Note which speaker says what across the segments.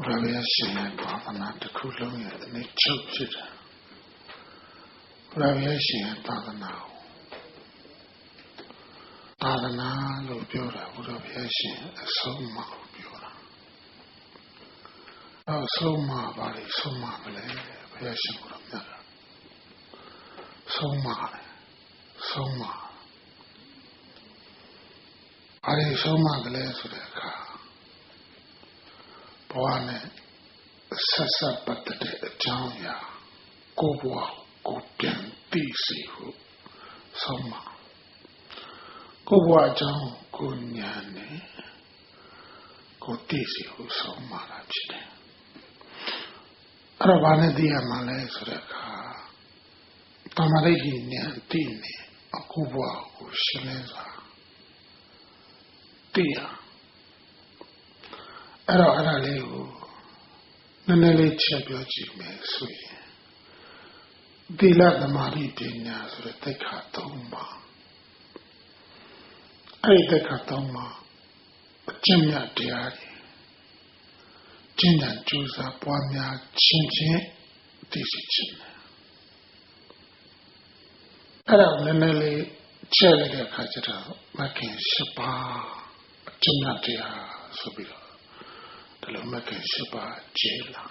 Speaker 1: Pravation Bhavana to Kulung and the church. Pravation Bhavana. Bhavana Lubura, Pravation, a Soma Lubura. Oh, Soma body, Soma, Pravation would have never. Soma. Body Soma, the less of the car. Boane Sasa Patate Janya Gowa Gopian Tisihu Soma Gowa Jang Gunyane Gotisihu Soma Rapide Arabane Dia Malay Sureka Tamaregi Niantini Akuwa Gushineza Dia Ara lewu nanele chebyo jime sui dila damari pinya sura tekha tomba ai tekha tomba chimya diari jinyan juza pwamya chin disi chin ara nanele chele de khajara makin shapa chimya dia subira the Lomakan Shaba Jela.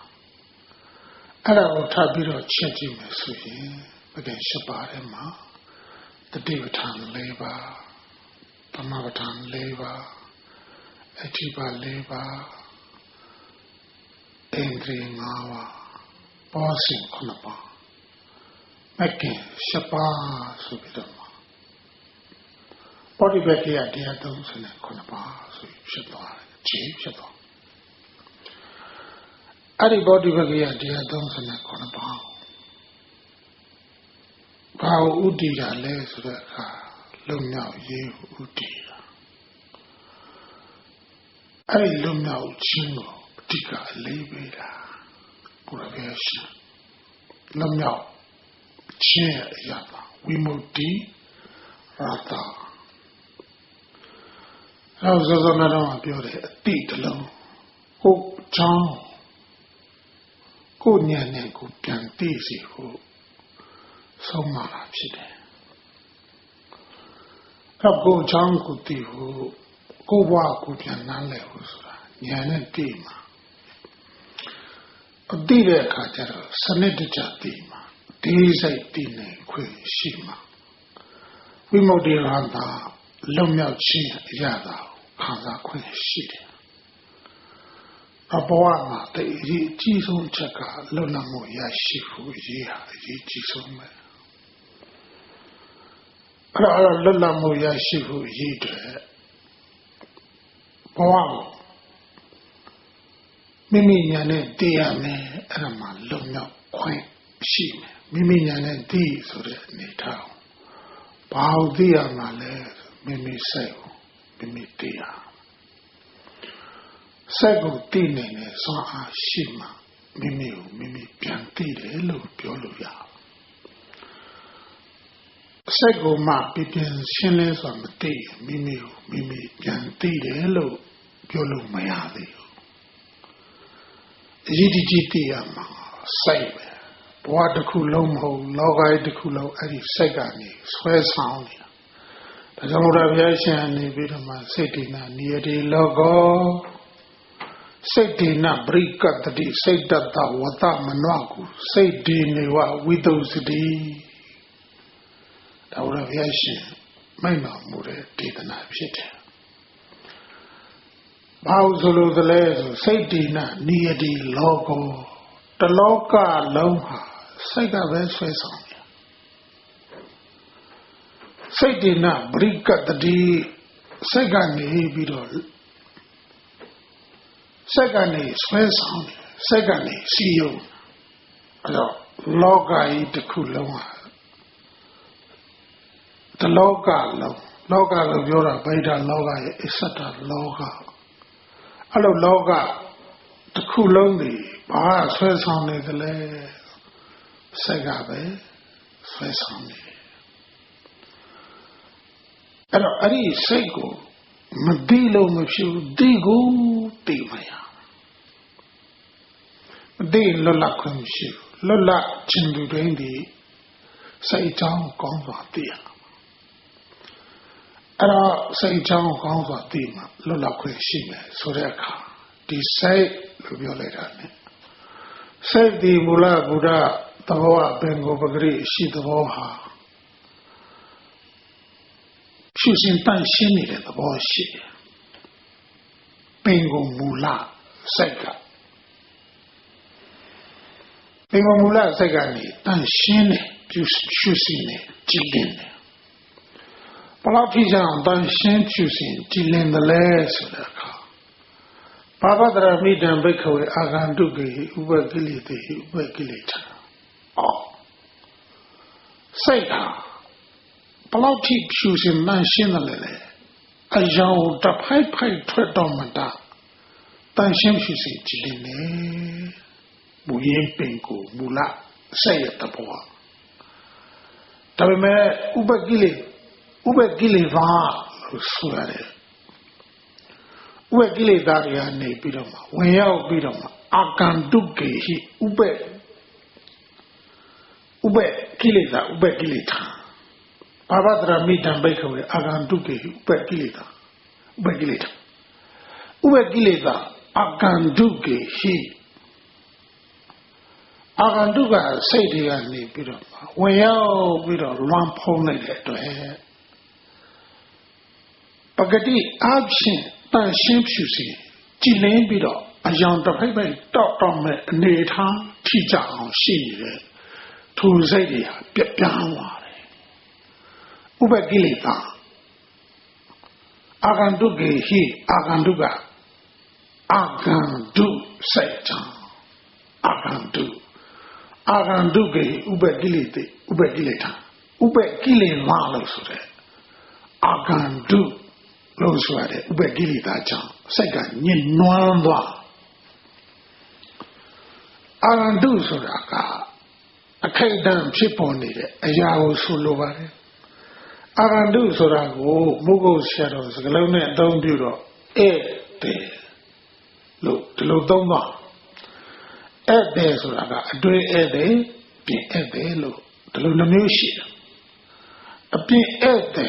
Speaker 1: Ara Tabiro Chetti Mesui, again Shaba Emma, the Devatan Labor, Pamavatan Labor, Etiba Labor, Angry Mawa, Bossing Konapa, Makin Shaba Subidama. Body back here, dear Dons and Konapa, so you should know, Chief Shaba. Everybody will be a dear dons and a conabao. Bao udira lays the car, lumna you udira. I lumna chingo, tika libera, Puravesha. Lumna chair yapa, we mudi rata. Houses on a beauty, a teat alone. Oh, John. Go near Neko can dizzy who so much. Up go jungle tea who go walk with your nalevus, Yana Dima. A diva catcher, Sanedija Dima, Diza Dine, Queen Shima. We modiranda, Lumia Chin Yada, Kaza Queen Shitty. Aboama the Jison Chaka, Lunamo Yashifu, Yia, Jisome. Lunamo Yashifu, Yidre. Boam Mimi Yane Diame, Erama, Lumia, Quaint Shime, Mimi Yane Di, so that Nitao. Bao Diamale, Mimi Seo, Mimi Dia. Sego Tine, Saha Shima, Mimi Piantide, Lu Pioluya. Sego Ma Pipian Shinles on the day, Mimi Piantide, Lu Piolu Mayadi. Yama, Save, Boa de Kulomho, Logai de Kulo, Adi Segani, Swear Sound. The Zoravation, Nibidama, Setina, near the logo. Setina Brika, the Sedata, Wata Manaku, Sediniwa, widows the Zoravation, Mina Mure, did the night shit. Bauzulu the Lezo, Setina, near the logo, the Loka Loha, Sega Vesvesonia. Setina Brika, the Segani Bidol. Secondly, Swenson, secondly, see you. Loga eat the Kuloma. The Loga of Yora, Beta Loga, etc. Loga. Hello, Loga, the Kuloni, Baha, Swenson, the Le Segabe, Swenson. Hello, Ari Sego. Madilo Mushu Digu Dimaya they lulla kunshi, lulla chindu rendi, say down gongwa dear. Ara say down gongwa dima, lulla kunshi, sureka, decide Lubioleta. Say the Mula Buddha, the Hoa Bengo Bagri, she the Voha. Choosing Tan Shini, the boy she. Bengo Mula, Sega. Bengo Mula Segani, Tan Shini, choosing Jilin. Palatijan, Tan Shin choosing Jilin the less of the car. Papa meet and bake away Agandugi, Ubagility, Ubagilita. Oh. Sega. Palati choosing Nanshinale. A young Tapai Tredomata. Tanshim choosing Chiline. Buye Pinko, Mula, say at the poor. Tabime Ubagili Va, Suare. Wegile Daria ne Bidoma, Wayao Bidoma, Aganduke, Ube Kilita, Ube Gilita. Pavadra meet and bake away, Aganduke, Ube Gilita, Ube Gilita. Ube Gilita, Aganduke, Aganduga, say the ne Bidoma, Wayao Bido, Lampone to her. Pagati absent. Tan Shim Shusi, Jilin Bido, a young Tapai, Dr. Nathan, teacher on Shi, to Zadia, Pianware. Ubagilita Aganduge, Aganduga, Agandu, Satan, Aganduge, Ubagilita, Ubagilin Malos, Agandu. Those who are the Ubagilita Chan, second, Yin Noamba Arandu Suraka, a Kaidan chip on it, a Yao Sulovare Arandu Surago, Mugo shadows, Galone, Don Bureau, de look, the Lodoma de Suraga, a de, de, look, the Lunamushi, a de.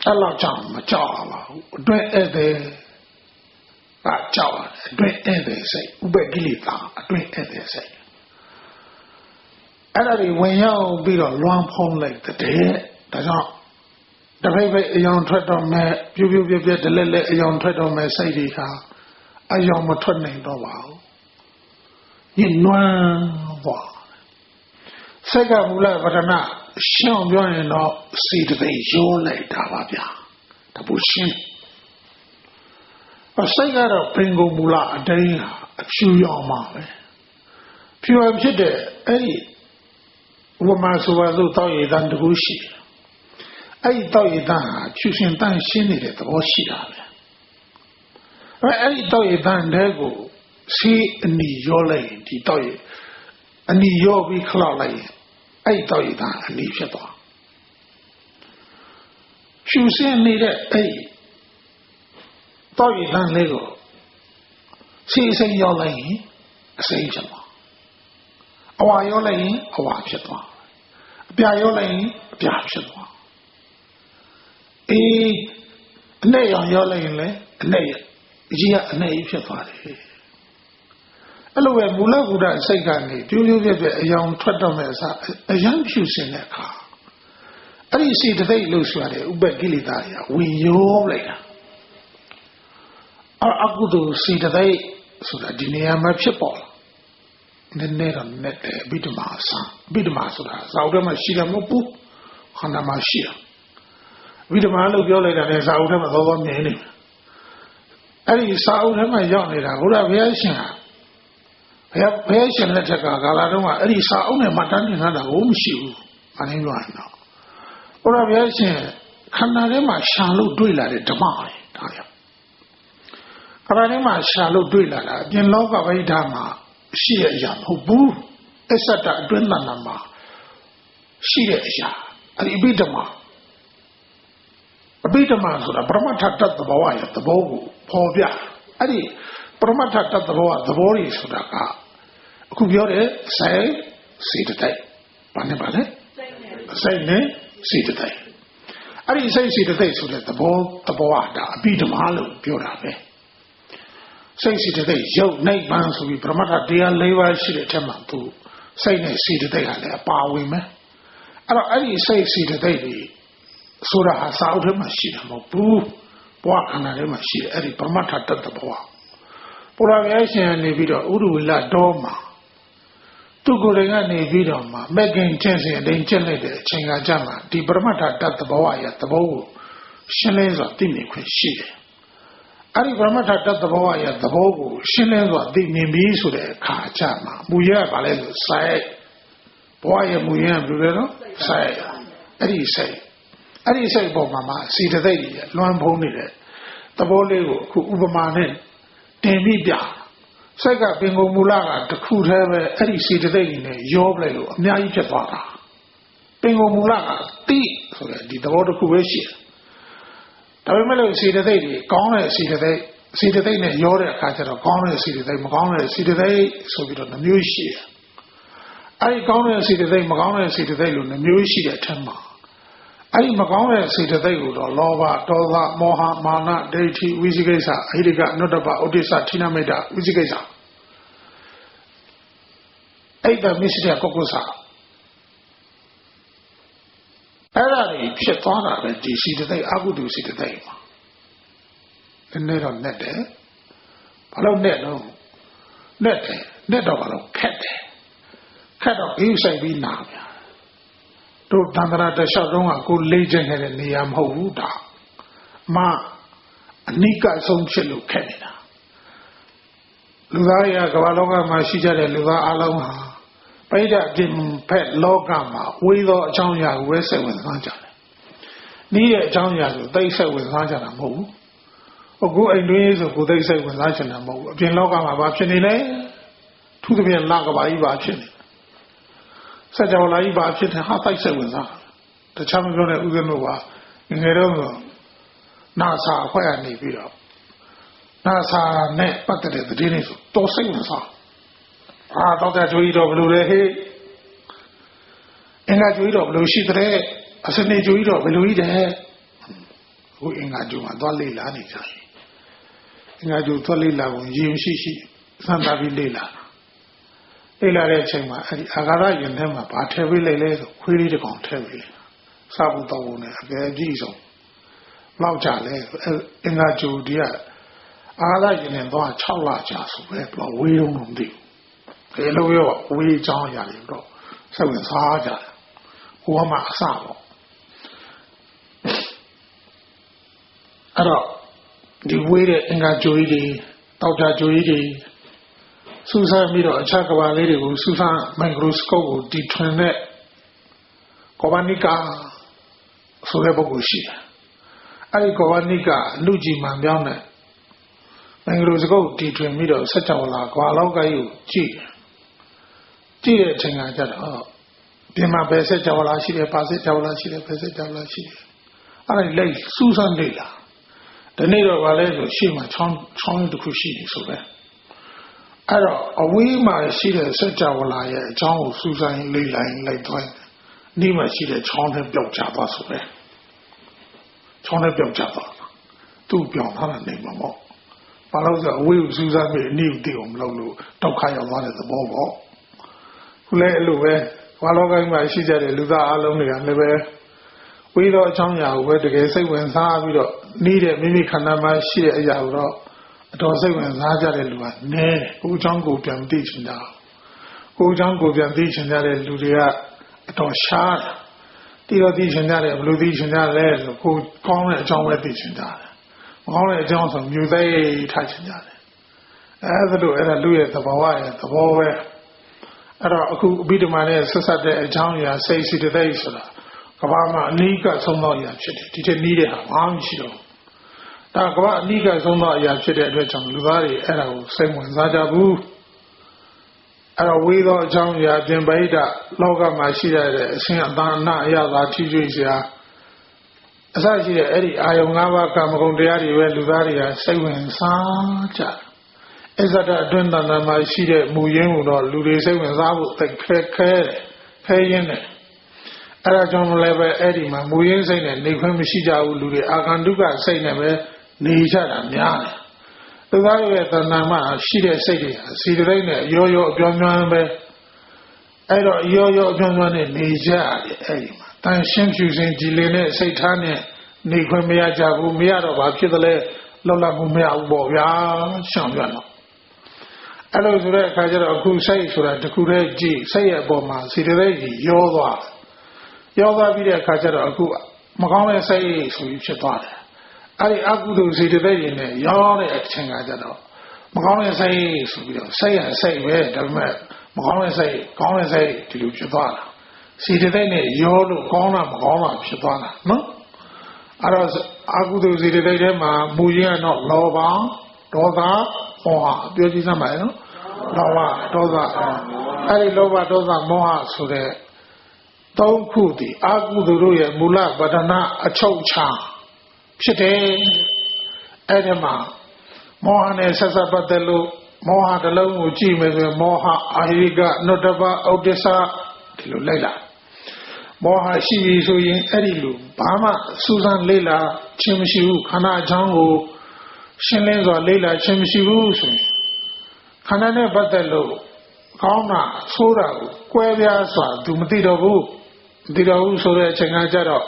Speaker 1: Allah Jam, Majala, Dway Ede, Java, Dway Ede say, Ubagilita, Dway Ede say. And when you be a long home like the day, the baby, a young treadle may, you get the lily, a young treadle may say, a young maternity wow. You know, Sega Mula Vadana. Shall you know, see the way you lay Davabia, the Bushin. A cigar of Pingo Mula a day, a few young mammy. Few of you there, woman who was thought you than the Bushi. I thought you done, choosing time she needed the Bushi. I thought you done there go, see in the Yole, the toy, and the Yobi cloud. I thought you done and leave your dog. She was saying, neither thought you done Lego. See, say your lane, say your law. A while your lane, a watch your law. Pia your lane, pia your law. A nay on your lane, nay, Gia, nay, your father. Hello, Mula Buddha Segani, do you get a young Twadomes, a young shoes in that car? And you see today, Lucia, Ubagilita, we you later. I could see today, so that Dineama Chipol. The net on net, Bidamasa, Saudama Shilamopu, Hanamashia. Vidamalo Violeta is out of the name. And you saw him a young lady, who have Yasha. Patient letter Galadoma, Elisa only Matan in another home shoe, and in one now. Or a Yasha, Canarema Shalu Duila de Damai. Caranema Shalu Duila, Jen Loga Vaidama, she a young who boo, Esata Dwindanama, she a ya, and Ibidama. A Bidama, so the Bramata the Bawai, the Bogu, Povia, Adi. ပရမတ္ထတသဘောကသဘောကြီးဆိုတာကအခုပြောတဲ့စိတ်စေတသိက်ဘာနဲ့ပါလဲစိတ်နဲ့စေတသိက်အဲ့ဒီစိတ်စေတသိက်ဆိုတဲ့သဘောဒါအပိဓမ္မာလို့ပြောတာပဲစိတ်စေတသိက်ရုပ်နိဗ္ဗာန်ဆိုပြီးပရမတ္ထတရား၄ပါးရှိတဲ့အထက်မှာသူစိတ်နဲ့စေတသိက်ကလည်းအပါဝင်မယ်အဲ့တော့အဲ့ဒီစိတ်စေတသိက်တွေဆိုတာဟာစာအုပ်ထဲမှာရှိတာမဟုတ်ဘူးဘဝခန္ဓာထဲမှာရှိတယ်အဲ့ဒီပရမတ္ထတသဘောဘုရားရဲ့ရှင်နေပြီးတော့ဥရဝေလတော်မှာသူကိုယ်တိုင်ကနေပြီးတော့မှမက်ကင်ချင်းစဉ်အတိုင်းကျက်လိုက်တဲ့အချိန်ကကြမှာဒီပရမတ္ထတသဘောရဲ့သဘောကိုရှင်းလင်းစွာသိမြင်ခွင့်ရှိတယ်အဲ့ဒီပရမတ္ထတသဘောရဲ့သဘောကိုရှင်းလင်းစွာသိမြင်ပြီးဆိုတဲ့အခါကြမှာမူရကဘာလဲဆိုစိုက်ဘဝရဲ့မူရကဘယ်လိုလဲနော်စိုက်အဲ့ဒီစိတ်ပေါ်မှာစီတသိက်ကြီးလွှမ်းဖုံးနေတဲ့သဘောလေးကိုအခုဥပမာနဲ့တင်ပြီးပြစိတ်ကပင်ကိုမူလကတစ်ခုတည်းပဲအဲ့ဒီစီတသိက်ကြီးနဲ့ရောပလိုက်လို့အများကြီးဖြစ်သွားတာပင်ကိုမူလကတိဆိုတဲ့ဒီသဘောတစ်ခုပဲရှိတယ်ဒါပေမဲ့လို့စီတသိက်ကြီးကောင်းတဲ့စီတသိက်နဲ့ရောတဲ့အခါကျတော့ကောင်းတဲ့စီတသိက်မကောင်းတဲ့စီတသိက်ဆိုပြီးတော့နှမျိုးရှိတယ်အဲ့ဒီကောင်းတဲ့စီတသိက်မကောင်းတဲ့စီတသိက်လို့နှမျိုးရှိတဲ့အထက်မှာအဲ့ဒီမကောင်းတဲ့စေတသိက်ကိုတော့လောဘဒေါသမောဟမာနဒိဋ္ဌိဝိသိကိစ္စအဟိတကအနုတ္တပဥဒိစ္စဌိနမိတ်တဝိသိကိစ္စအဲ့ဒါမရှိတဲ့ကုက္ကုဆာအဲ့ဒါကြီးဖြစ်သွားတာပဲဒီစေတသိက်အကုသိုလ်စေတသိက်မှာနည်းနည်းတော့နဲ့တယ်ဘာလို့နဲ့တော့နဲ့တော့ဘာလို့ခက်တော့အေးဆိုင်ပြီးနာဗျာတို့တန္တရာတလျှောက်တုံးကကိုလေးကျင်နေတဲ့နေရာမဟုတ်ဘူးဒါအနိကဆုံးဖြစ်လို့ခက်နေတာလူသားတွေကကမ္ဘာလောကမှာရှိကြတဲ့လူသားအလုံးဟာပိဋကပြင်ဖက်လောကမှာဝေသောအကြောင်းအရာကိုပဲစိတ်ဝင်စားကြတယ်။ဤရဲ့အကြောင်းအရာကိုသိစိတ်ဝင်စားကြတာမဟုတ်ဘူး။အခုအိမ်တွင်းဆိုကိုသိစိတ်ဝင်စားချင်တာမဟုတ်ဘူး။အပြင်လောကမှာဘာဖြစ်နေလဲ။သူသဖြင့်လကဘာကြီးဘာဖြစ်နေစัจ java လာကြီးဘာဖြစ်တယ်ဟာတိုက်စိတ်ဝင်စားတခြားမပြောတဲ့ဥက္ကဋ္ဌကငယ်တော့နာစာအဖွဲ့ကနေပြီးတော့နာစာနဲ့ပတ်သက်တဲ့သတင်းတွေဆိုတော်စိတ်ဝင်စားတော့တဲ့ကျွေးတော့ဘယ်လိုလဲဟေးအင်္ဂါကျွေးတော့ဘယ်လိုရှိတဲ့အစနေကျွေးတော့ဘယ်လိုကြီးတဲ့ဟိုအင်္ဂါကျွေးမှာသွားလေ့လာနေကြတယ်အင်္ဂါကျွေးသွားလေ့လာကိုရင်ရှိစမ်းသပ်ပြီးလေ့လာတဲ့အချိန်မှာအဲ့ဒီအာဃာတရင်ထဲမှာဘာထည့်ပေးလိုက်လဲဆိုခွေးလေးတစ်ကောင်ထည့်ပေးစားဖို့တော့ဝင်အကယ်ကြီးဆုံးလောက်ကြလဲအင်္ဂါကျူဒီကအာဃာတရင်ထဲသွား6လကြာဆိုပဲဘယ်ဝေးတော့မသိဘူးဘယ်လိုရောဝေးချောင်းရတယ်တော့စိတ်ဝင်စားကြတယ်ဟိုမှာအစပေါ့အဲ့တော့ဒီဝေးတဲ့အင်္ဂါကျူကြီးတွေတောက်ကြကျူကြီးတွေစူးစမ်းပြီးတော့အခြားကဘာလေးတွေကိုစူးစမ်းမိုက်ခရိုစကော့ကိုတီထွင်တဲ့ကောဘာနိကာဆိုတဲ့ပုဂ္ဂိုလ်ရှိတယ်။အဲဒီကောဘာနိကာအလူကြီးမှန်ပြောင်းတဲ့မိုက်ခရိုစကော့တီထွင်ပြီးတော့ဆက်ချောလာကွာလောက်ကကြီးကိုကြည့်တဲ့အချိန်ကကြတော့ပြင်မှာဘယ်ဆက်ချောလာရှိတယ်ပါဆက်ချောလာရှိတယ်ဘယ်ဆက်ချောလာရှိတယ်အဲဒီလိုက်စူးစမ်းလေ့လာဒီနေ့တော့ဗာလဲဆိုရှေ့မှာချောင်းတစ်ခုရှိနေဆိုပဲအဲ့တော့အဝေးမှာရှိတဲ့စัจ java လာရဲ့အကြောင်းကိုစူးစမ်းလေ့လာလိုက်သွားဒီမှာရှိတဲ့ချောင်းနဲ့ပြောက်ကျသွားဆိုပဲချောင်းနဲ့ပြောက်ကျသွားသူ့ပြောင်းထားတာနေမှာပေါ့ဘာလို့ဆိုအဝေးကိုစူးစမ်းပြီးအနည်းသိအောင်မလုပ်လို့တောက်ခါရောက်သွားတဲ့သဘောပေါ့ခုလည်းအဲ့လိုပဲဘာလောကကြီးမှာရှိကြတဲ့လူသားအလုံးတွေကလည်းပဲဝေးသောအကြောင်းအရာကိုပဲတကယ်စိတ်ဝင်စားပြီးတော့နေတဲ့မိမိခန္ဓာမှာရှိတဲ့အရာကိုတော့အတော်စိတ်ဝင်စားကြတဲ့လူကနည်းကိုအကြောင်းကိုပြန်သိချင်ကြကိုအကြောင်းကိုပြန်သိချင်ကြတဲ့လူတွေကအတော်ရှားတယ်သိချင်ကြတယ်ဘယ်လိုသိချင်ကြလဲဆိုကိုကောင်းတဲ့အကြောင်းပဲသိချင်ကြတယ်မကောင်းတဲ့အကြောင်းဆိုမြူသိထားချင်ကြတယ်အဲ့ဒါလူရဲ့သဘောရဲ့သဘောပဲအဲ့တော့အခုအဘိဓမ္မာနဲ့ဆက်ဆက်တဲ့အကြောင်းအရာစိတ်စီတသိက်ဆိုတာကဘာမှာအနိကဆုံးသောအရာဖြစ်တယ်ဒီထက်နီးတဲ့ဟာဘာမှမရှိတော့ဒါကဘာအနိကဆုံးသောအရာဖြစ်တဲ့အတွက်ကြောင့်လူသားတွေအဲ့ဒါကိုစိတ်ဝင်စားကြဘူးအဲ့တော့ဝေးသောအကြောင်းအရာပြင်ပိဋကလောကမှာရှိတဲ့အရှင်အတန်အနအရသာထိကျွေးစရာအစရှိတဲ့အဲ့ဒီအာယုံ၅ပါးကာမဂုဏ်တရားတွေပဲလူသားတွေကစိတ်ဝင်စားကြ Ezada Dunda Namashide, Muyin or Ludese and Zabu, the Kayan. Arajon level Edima, Muyin saying and Nikamishija Ludi, Aganduga saying never Nisha and Yana. The value at the Nama, Shida Sadi, Sidrena, Yo-Yo Jonambe, Edo Yo-Yo Jonan, Nisha, Edima. Tan Shimshu in Gilene, Satania, Nikamia Jabu, Miado, Bakidale, Lola Mumia, Bobia, Shambiano. Hello, Zure Kajara, who say to the Kure G, say a bomber, Sidregi, Yoda. Yoda Vida Kajara, who Magame say, so you should thought. I Agudu Sidregi, Yone exchange Ajado. Magame say, so you say and say, where the man, Magame say, to you should thought. Sidregi, Yodu, Kona, Magona, Shatana, no? I was Agudu Sidregi, Muya, not Loba, Doda. Moha, beauty Samay, Lova, Doza, Ari Lova Doza Moha Sure, Don Kuti, Aguduruya, Mula, Badana, a Chocha, Chite, Edema, Mohane Sasabadelu, Moha the Lomu Jim, Moha, Ahiriga, Notaba, Odessa, Tilulela, Moha Shivi Suyin, Edilu, Bama, Susan Lela, Chimshu, Kana Jango. Shinlins or Leila Chimshibu, Hanane Batalo, Kauna, Sura, Quaviasa, Dumatido, Dido Sura Changajaro,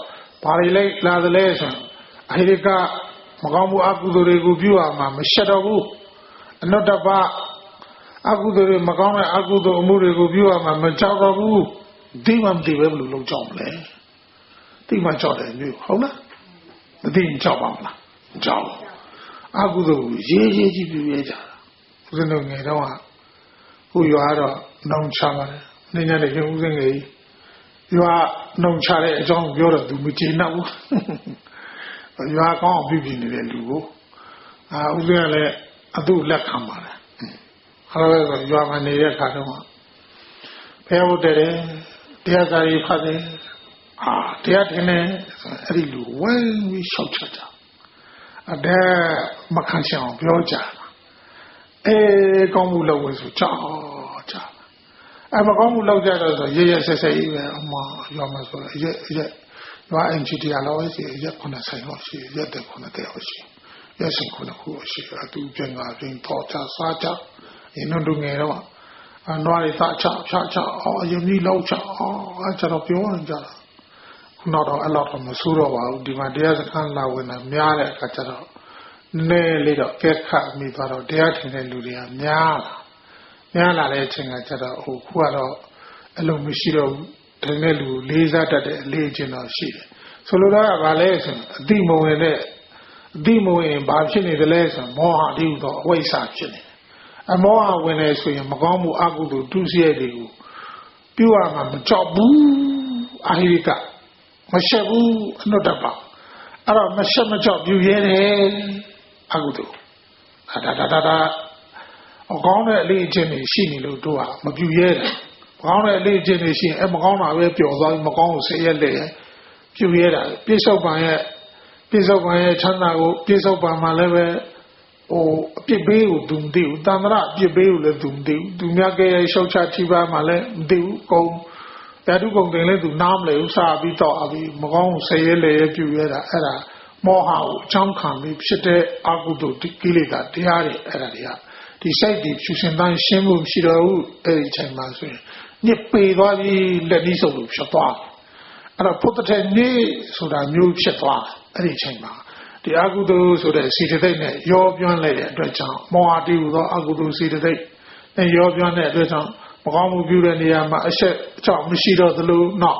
Speaker 1: Parile, Ladalation, Ahirika, Magamu Aguduri Gubuama, Mishadabu, not about Aguduri Magame Agudo Muri Gubuama, Majabu, Dimam Divalu Jomle, Dima Jordan, you, Hola, the Dim Jobamla, Job. Agudo, Ye, Zenonga, who you are, non chaman, Nina using you are non chare, John Yoda, do Mutina. You are gone, Bibi, and you go. I do let come on. However, you are my near Kadoma. Peo de Diazari Pade, Diatine, Rilu, when we shot there, Macansian, Bioja. Gomula was a charge. I'm a Gomula that yes, I say, you are NGT alloys, yet on a say, yet the Conateoshi. Yes, in Kunakushi, I do Jenga, drink torture, Sacha, in Nundungero, and Nari Tacha, or you need low cha, or I shall up your own jar. Not a lot of Masuro, Dimadeas and now when I'm Yara Cataro. Ne little get cut me, but dear in Ludia, Nyala. Nyala letting at a Kuado, Alumishiro, Tenelu, Liza, the Legion of Sheep. So Lula Valation, Demo in it, Demo in Babchini the lesson, more do way saction. And more when I say Magamu Agudu, Duziedi, Puama, Jobu, Ahirika. Mashabu, not about. Ara Mashama job, you hear Agudu. Ogona Legion is Shini Ludua, Mabuyer. Ogona Legion is she, and Magona will be although Magon say a lay. Puera, piece of my channel, piece of my level, or Pibu, Dum Dew, Damra, Pibu, Dum Dew, Dumake, Shocha Chiba Male, Dew, go. That you go to Namle, Sabi, Abi, Magon, say a lay, Puera, Moha, Chamkan, Shite, Agudu, Kilida, Diari, Eradia. Decided to send down Shimu, Shiro, Eri Chamas, Nippy, Leniso, Shapa. And I put the 10 years so that new Shapa, Eri Chama. The Agudu, so that City, your young lady, Dredjan, Moa do Agudu City, and your young lady, Dredjan, Magamu Buran, I said, Chop, Mishiro, the Lou, no.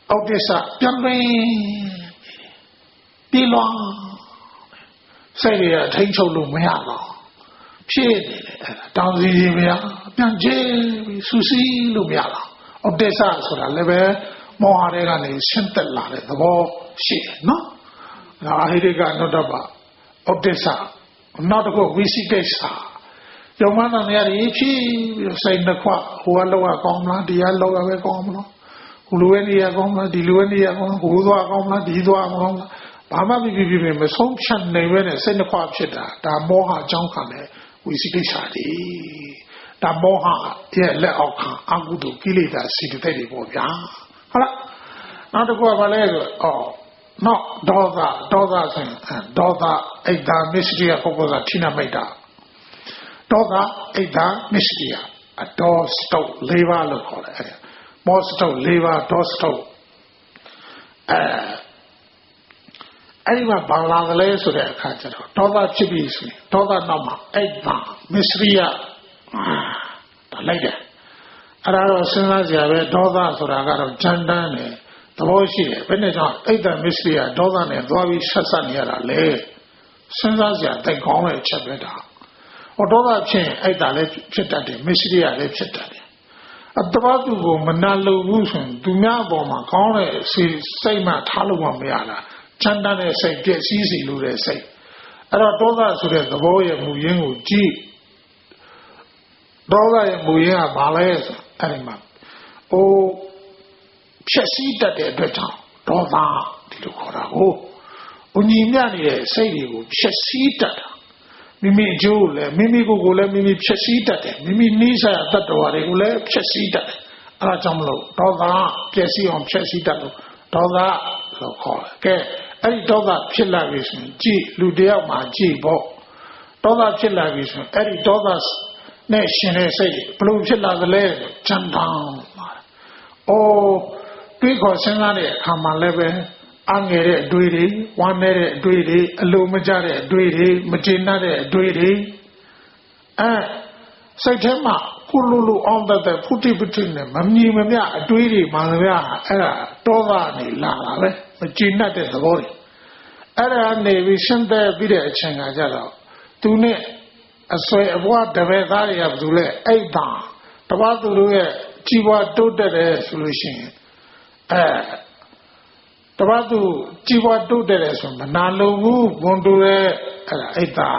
Speaker 1: Oh, this, young man. Belong. Say, take so long, Pin, down the area, Pianje, Susi, Lumiala. Of this answer, I live more than a central the war, she, no? Now I got no double. Of this, not a go, we see this. Your man on the other, saying the qua, who are lower comma, the yellow away comma, Luenia comma, the Luenia, who are comma, the Dua. Bama bibi me some chan ne when send the quap shita, da moha junkane, ဝိသိကိစ္စတွေဒါမောဟရဲ့လက်အောက်ခံအကုသိုလ်ကိလေသာစိတ်တွေပေါ့ဗျာဟုတ်လားနောက်တစ်ခုကဘာလဲဆိုနောက်ဒေါသဆိုရင်ဒေါသအိတ်တာမစ္စရိယပုဂ္ဂိုလ်ကထိနာမိတ်တာဒေါသအိတ်တာမစ္စရိယအဒေါစတုတ်၄ပါးလို့ခေါ်တယ်အဲ့ဒါမောစတုတ်၄ပါးဒေါစတုတ်အဲ့ဒီမှာဘာလာကလေးဆိုတဲ့အခါကျတော့ဒေါသဖြစ်ပြီဆိုရင်ဒေါသနောက်မှာအိတ်တာမစ္စရိယဒါလိုက်တယ်အဲ့ဒါတော့စဉ်းစားကြရပဲဒေါသဆိုတာကတော့ကြမ်းတမ်းတယ်သဘောရှိတယ်ဘယ်နဲ့ကြောင့်အိတ်တမစ္စရိယဒေါသနဲ့သွားပြီးဆက်ဆက်နေရတာလေစဉ်းစားကြရတိတ်ကောင်းတဲ့အချက်ပဲဒါဟောဒေါသဖြစ်ရင်အိတ်တလည်းဖြစ်တတ်တယ်မစ္စရိယလည်းဖြစ်တတ်တယ်အတဘာသူကိုမနာလိုဘူးဆိုရင်သူများအပေါ်မှာကောင်းတဲ့စိတ်မှထားလို့မရတာချမ်းသာတဲ့စိတ်ပြည့်စည်စီလို့တဲ့စိတ်အဲ့တော့ဒေါသဆိုတဲ့သဘောရဲ့မူရင်းကိုကြည့်ဒေါသရဲ့မူရင်းကဘာလဲဆိုအဲ့ဒီမှာဖြည့်စည်းတတ်တဲ့အတွက်ကြောင့်ဒေါသဒီလိုခေါ်တာကိုဘုံညီမြနေတဲ့စိတ်တွေကိုဖြည့်စည်းတတ်တာမိမိအကျိုးလည်းမိမိကိုယ်ကိုလည်းမိမိဖြည့်စည်းတတ်တယ်မိမိနိစ္စတတ္တဝါတွေကိုလည်းဖြည့်စည်းတတ်တယ်အဲ့ဒါကြောင့်မလို့ဒေါသပြည့်စည်အောင်ဖြည့်စည်းတတ်လို့ဒေါသလို့ခေါ်တယ်ကဲအဲ့ဒီဒေါသဖြစ်လာပြီဆိုရင်ကြည့်လူတယောက်မှာကြည့်ပေါ့ဒေါသဖြစ်လာပြီဆိုရင်အဲ့ဒီဒေါသနဲ့ရှင်တဲ့စိတ်ဘယ်လိုဖြစ်လာသလဲချမ်းသာတွေးခေါ်စဉ်းစားတဲ့အခါမှာလည်းပဲအငယ်တဲ့အတွေ့တွေဝမ်းနည်းတဲ့အတွေ့တွေအလိုမကျတဲ့အတွေ့တွေမကျေနပ်တဲ့အတွေ့တွေစိတ်ထဲမှာကုလူလူအောင်တဲ့ဖုတိပတိနဲ့မမြင်မမြအတွေ့တွေမှန်ကြအဲ့ဒါဒေါသနေလာတာပဲမကျေနပ်တဲ့သဘောတွေအဲ့ဒါနေပြီးရှင်းတဲ့ပြီးတဲ့အချိန်ကကြတော့သူနဲ့အဆွဲအပွားတပည့်သားတွေကဘယ်သူလဲအိတ်တာတပတ်သူတို့ရဲ့ကြီးပွားတိုးတက်တယ်ဆိုလို့ရှိရင်တပတ်သူကြီးပွားတိုးတက်တယ်ဆိုမနာလိုဘူးဝန်တူတဲ့အဲ့ဒါ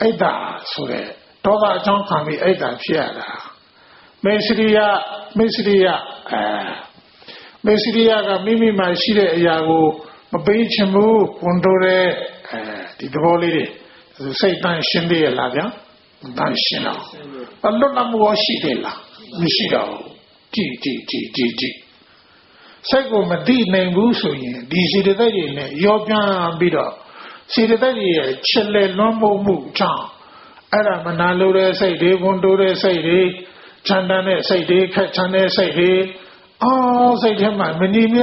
Speaker 1: အိတ်တာဆိုတဲ့ဒေါသအကြောင်းခံပြီးအိတ်တာဖြစ်ရတာမေစရိယကမိမိမှာရှိတဲ့အရာကိုမပေးချင်ဘူးဝန်တူတဲ့ဒီသဘောလေးတွေစိတ်တန်ရှင်းသေးရလားဗျာမတန်ရှင်းတော့အလွတ်လမှုရှိတယ်လားမရှိတော့ကြည့်စိတ်ကိုမသိနိုင်ဘူးဆိုရင်ဒီစေတသိက်တွေနဲ့ရောပြန်ပြီးတော့စေတသိက်တွေရဲ့ချက်လက်လွှမ်းမိုးမှုကြောင့်အဲ့ဒါမနာလိုတဲ့စိတ်တွေဝန်တိုးတဲ့စိတ်တွေချမ်းသာတဲ့စိတ်တွေခက်ချမ်းတဲ့စိတ်တွေစိတ်ထဲမှာမညီမြ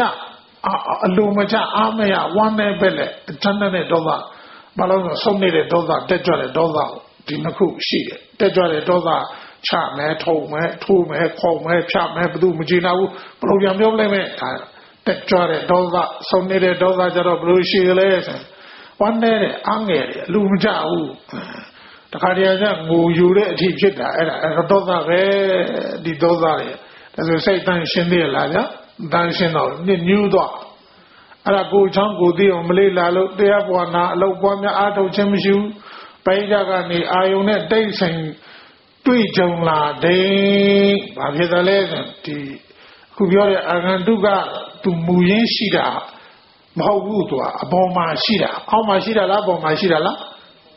Speaker 1: အလိုမချအားမရဝမ်းနဲ့ပဲလေချမ်းသာတဲ့ဒေါသဘာလို့လဲဆုံးနေတဲ့ဒေါသတက်ကြွတဲ့ဒေါသဒီနှစ်ခုရှိတယ်တက်ကြွတဲ့ဒေါသချမယ်ထုံမယ်ထိုးမယ်ခေါ်မယ်ဖြတ်မယ်ဘယ်သူမကြည့်နိုင်ဘူးဘယ်လိုပြန်ပြောလိုက်မယ်ဒါတက်ကြွတဲ့ဒေါသဆုံးနေတဲ့ဒေါသကြတော့ဘယ်လိုရှိလဲဆိုဝမ်းနဲ့အငယ်တယ်လူမကြဘူးတခါတည်းကငိုယူတဲ့အထိဖြစ်တာအဲ့ဒါဒေါသပဲဒီဒေါသတွေဒါဆိုစိတ်တန်ရှင်းသေးလားဗျာတန်ရှင်းတော့ညူးသွားအဲ့ဒါကိုချောင်းကိုသိအောင်မလေးလာလို့တရားပွားနာအလုပ်ပွားများအားထုတ်ခြင်းမရှိဘူးပိဋကကနေအာယုံနဲ့တိတ်ဆိုင်တွေ့ကြုံလာတယ်ဘာဖြစ်တယ်လဲဆိုဒီခုပြောတဲ့အာဂန္တုကသူမူရင်းရှိတာမဟုတ်ဘူးသူကအပေါ်မှာရှိတာအောက်မှာရှိတာလားအပေါ်မှာရှိတာလား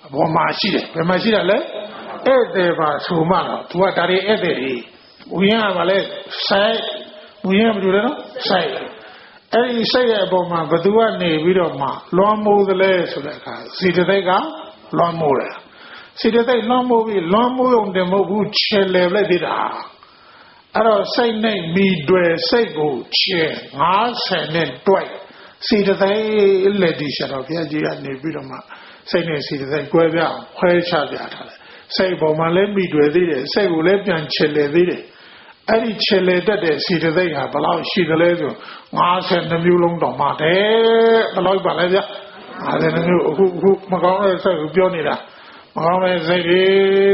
Speaker 1: အပေါ်မှာရှိတယ်ဘယ်မှာရှိတာလဲဧည့်သည်ပါဆိုမှတော့သူကဒါတွေဧည့်သည်တွေမူရင်းကဘာလဲစိုက်မူရင်းကဘယ်လိုလဲနော်စိုက်အဲ့ဒီစိတ်ရဲ့အပေါ်မှာဘသူကနေပြီးတော့မှလွှမ်းမိုးသလဲဆိုတဲ့အခါစေတသိက်ကလွှမ်းမိုးတယ်စေတသိက်လွှမ်းမိုးပြီးလွှမ်းမိုးုံတည်းမဟုတ်ဘူးချေလေလိုက်သေးတာအဲ့တော့စိတ်နဲ့မိတွေစိတ်ကိုချေ90နဲ့တွိုက်စေတသိက်လက်ဒီရှာတော့ဘုရားကြီးကနေပြီးတော့မှစိတ်နဲ့စေတသိက်ကွဲပြားခွဲခြားပြထားတယ်စိတ်ပေါ်မှာလည်းမိတွေသေးတယ်စိတ်ကိုလည်းပြန်ချေလေသေးတယ်အဲ့ဒီချေလေတတ်တဲ့စေတသိက်ဟာဘယ်လောက်ရှိသလဲဆို52မျိုးလုံးတော့မှတယ်ဘယ်လောက်ပါလဲဗျ52မျိုးအခုမကောင်းတဲ့စိတ်ကိုပြောနေတာမကောင်းတဲ့စိတ်တွေ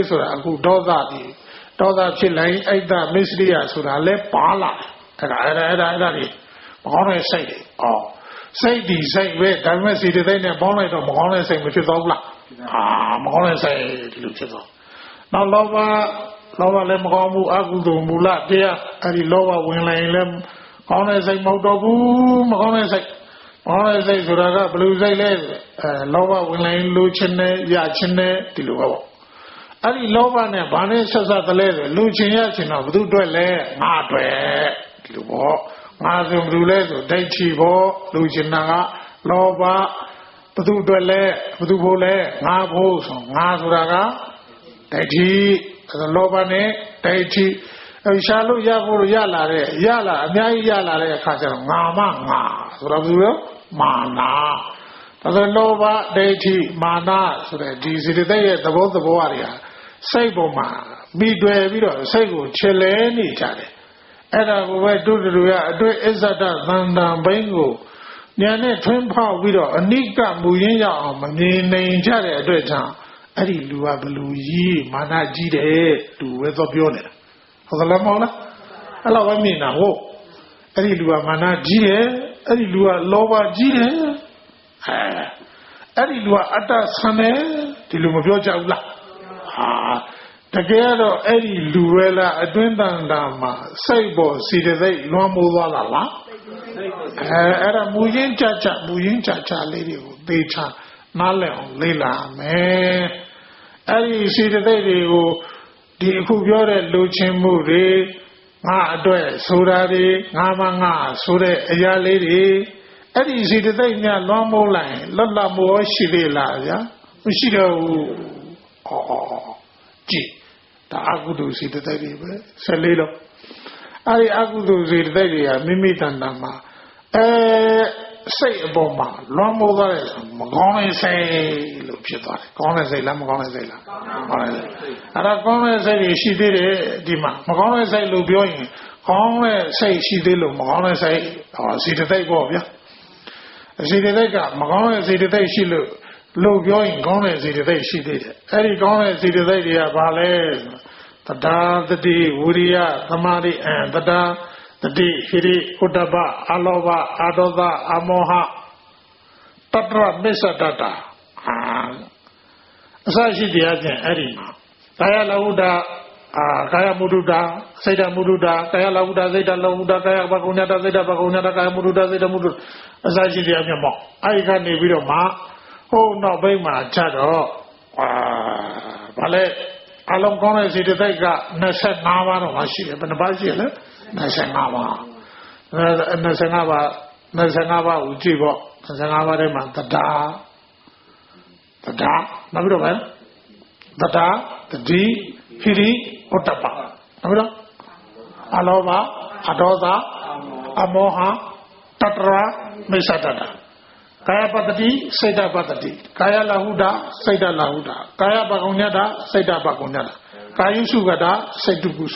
Speaker 1: ဆိုတာအခုဒေါသဖြစ်လိုက်အိတ်တမစ္စရိယဆိုတာလဲပါလာအဲ့ဒါတွေမကောင်းတဲ့စိတ်တွေစိတ်ဒီစိတ်ပဲဒါပေမဲ့စေတသိက်နဲ့ပေါင်းလိုက်တော့မကောင်းတဲ့စိတ်မဖြစ်တော့ဘူးလားမကောင်းတဲ့စိတ်ဒီလိုဖြစ်တော့နောက်လောဘလည်းမကောင်းဘူးအကုသိုလ်မူလတရားအဲ့ဒီလောဘဝင်လာရင်လည်းကောင်းတဲ့စိတ်မဟုတ်တော့ဘူးမကောင်းတဲ့စိတ်ဆိုတာကဘယ်လိုစိတ်လဲလောဘဝင်လာရင်လိုချင်တယ်ရချင်တယ်ဒီလိုပဲပေါ့ Ari Loba ne Bane Sasa the leather, Lucian of Dudwele, Madre, Lubo, Mazum Rulezo, Daichibo, Lucianaga, Loba, Dudwele, Dubole, Mabos, Mazuraga, Daichi, the Lobane, Daichi, Shalu Yabu Yala, Yala, Kajan, Mama, Surabu, Mana. The Loba, Deity, Mana, so that these are the both the warrior. Saboma, Midway, Sago, Chile, each other. And I will do Ezada, Nanda, Bango. Niane, Twin Power Widow, Anika, Muya, Mani, Jare, Dreta, Adi Lua Belu Yi, Mana Jide, to Weather Bione. For the Lamona, allow me now. Adi Lua Mana Jide, Adi Lua Loba Jide. Adi lua ata sane di lu mabyo ja ula takae do adi luwela atwin tanda ma sai bo si de sai luan mo twa la la era mu yin cha cha le de ko thecha na le aung le la me adi si de sai de ko di akhu pyo de lu chin mu de nga atwet so da de nga ma nga so de aya le de Eddie see the thing near long more line, Lola more she la, ya. She go, oh, gee, the Agudu see the day, Salilo. I Agudu see the day, Mimi Tandama. Say a bomba, long more, Magona say, look, she thought, Gona say, Lamagona say, and I'm gonna say she did it, Dima. Magona say, Lubioin, Gona say she did, Magona say, or see the day, Bob, yeah. See the Lega, Magona, see the day she looked. Low going, Gona, see the day she did it. Eddie Gona, see the day, Ballet, the Da, the D, Wuria, the Mari, and the Da, the D, Hiri, Udaba, Alova, Adoda, Amoha, Tatra, Mesa Tata. Sashi the agent, Eddie. Kaya Lauda, Kaya Mududa, Seda Mududa, Kaya Lauda, Zeta Lauda, Kaya Bagunata, Zeta Bagunata, Kaya Mududa, Zeta Mudu. Sashi the agent, I can be video ma. Oh, no, Bayma, Chado, Ballet, Along Gona, see the Vega, Nasa Nava, Mashi, and the Bajil, Nasangava, Nasangava, Ujibo, Nasangava, the Da, Navido, the Da, the D, Hiri, Utapa, Navido, Alova, Adoda, Amoha, Tatra, Mesatata. Kaya Patati, Seda Patati, Kaya Lahuda, Seda Lahuda, Kaya Bagunyada, Seda Bagunyada, Kaya Sugada, Sedu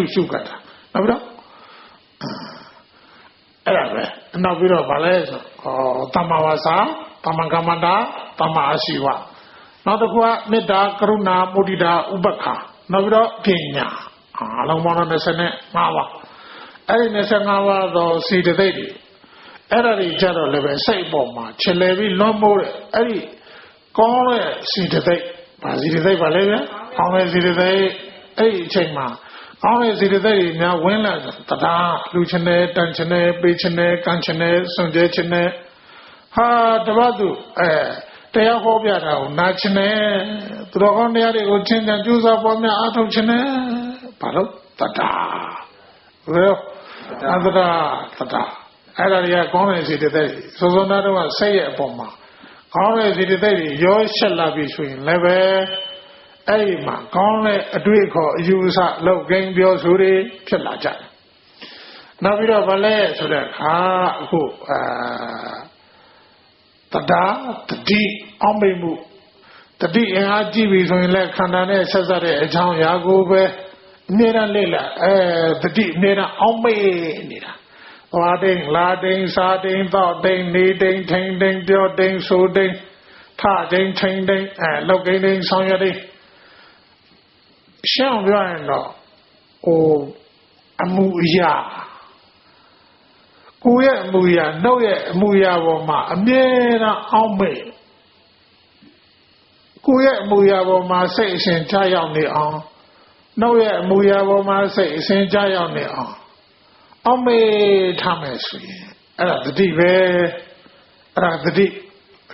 Speaker 1: Sugada. Nabida? Nabida Balez, Tamawasa, Tamagamada, Tamasiwa. Nadakua, Neda, Karuna, Mudida, Ubaka, Nabida, Kenya, Alamana Nesene, Mawa. Eri Nesangawa, though, see the lady. Every general level, say bomba, Chilevi, no more, Eddie, call it, see the day, Basili de Valeria, always see the day, Eddie Chema, always see the day, now winner, Tada, Lucene, Tanchene, Bichene, Canchene, Sundechene, Ha, Tabadu, Teahobia, Nachene, Drogonia, Uchin and Juice of Bomia, Atochene, Palo, Tada, well, Tada. Area Gona is the day. So another one say a bomber. Gona is the day. Your shall be between level. Aima, Gona, a duico, user, low game, your suri, Chalaja. Now we have a layer to that. Who, Tada, the D, Ombimu. The D in RGB, so in Lake Kandane, says that a town Yago, Nera Lila, the D, Nera Ombe, Nera. Lading, lading, sarding, thoughting, needing, tending, building, soothing, tarting, changing, and locating, sounding. Shang Yuan, oh, Amuya. Kuya Muya, no yet, Muya Woma, a mere Ome. Kuya Muya Woma, say, Saint Jayon the on. No yet, Muya Woma, say, Saint Jayon the on. Ome Thomas, the deep, the deep,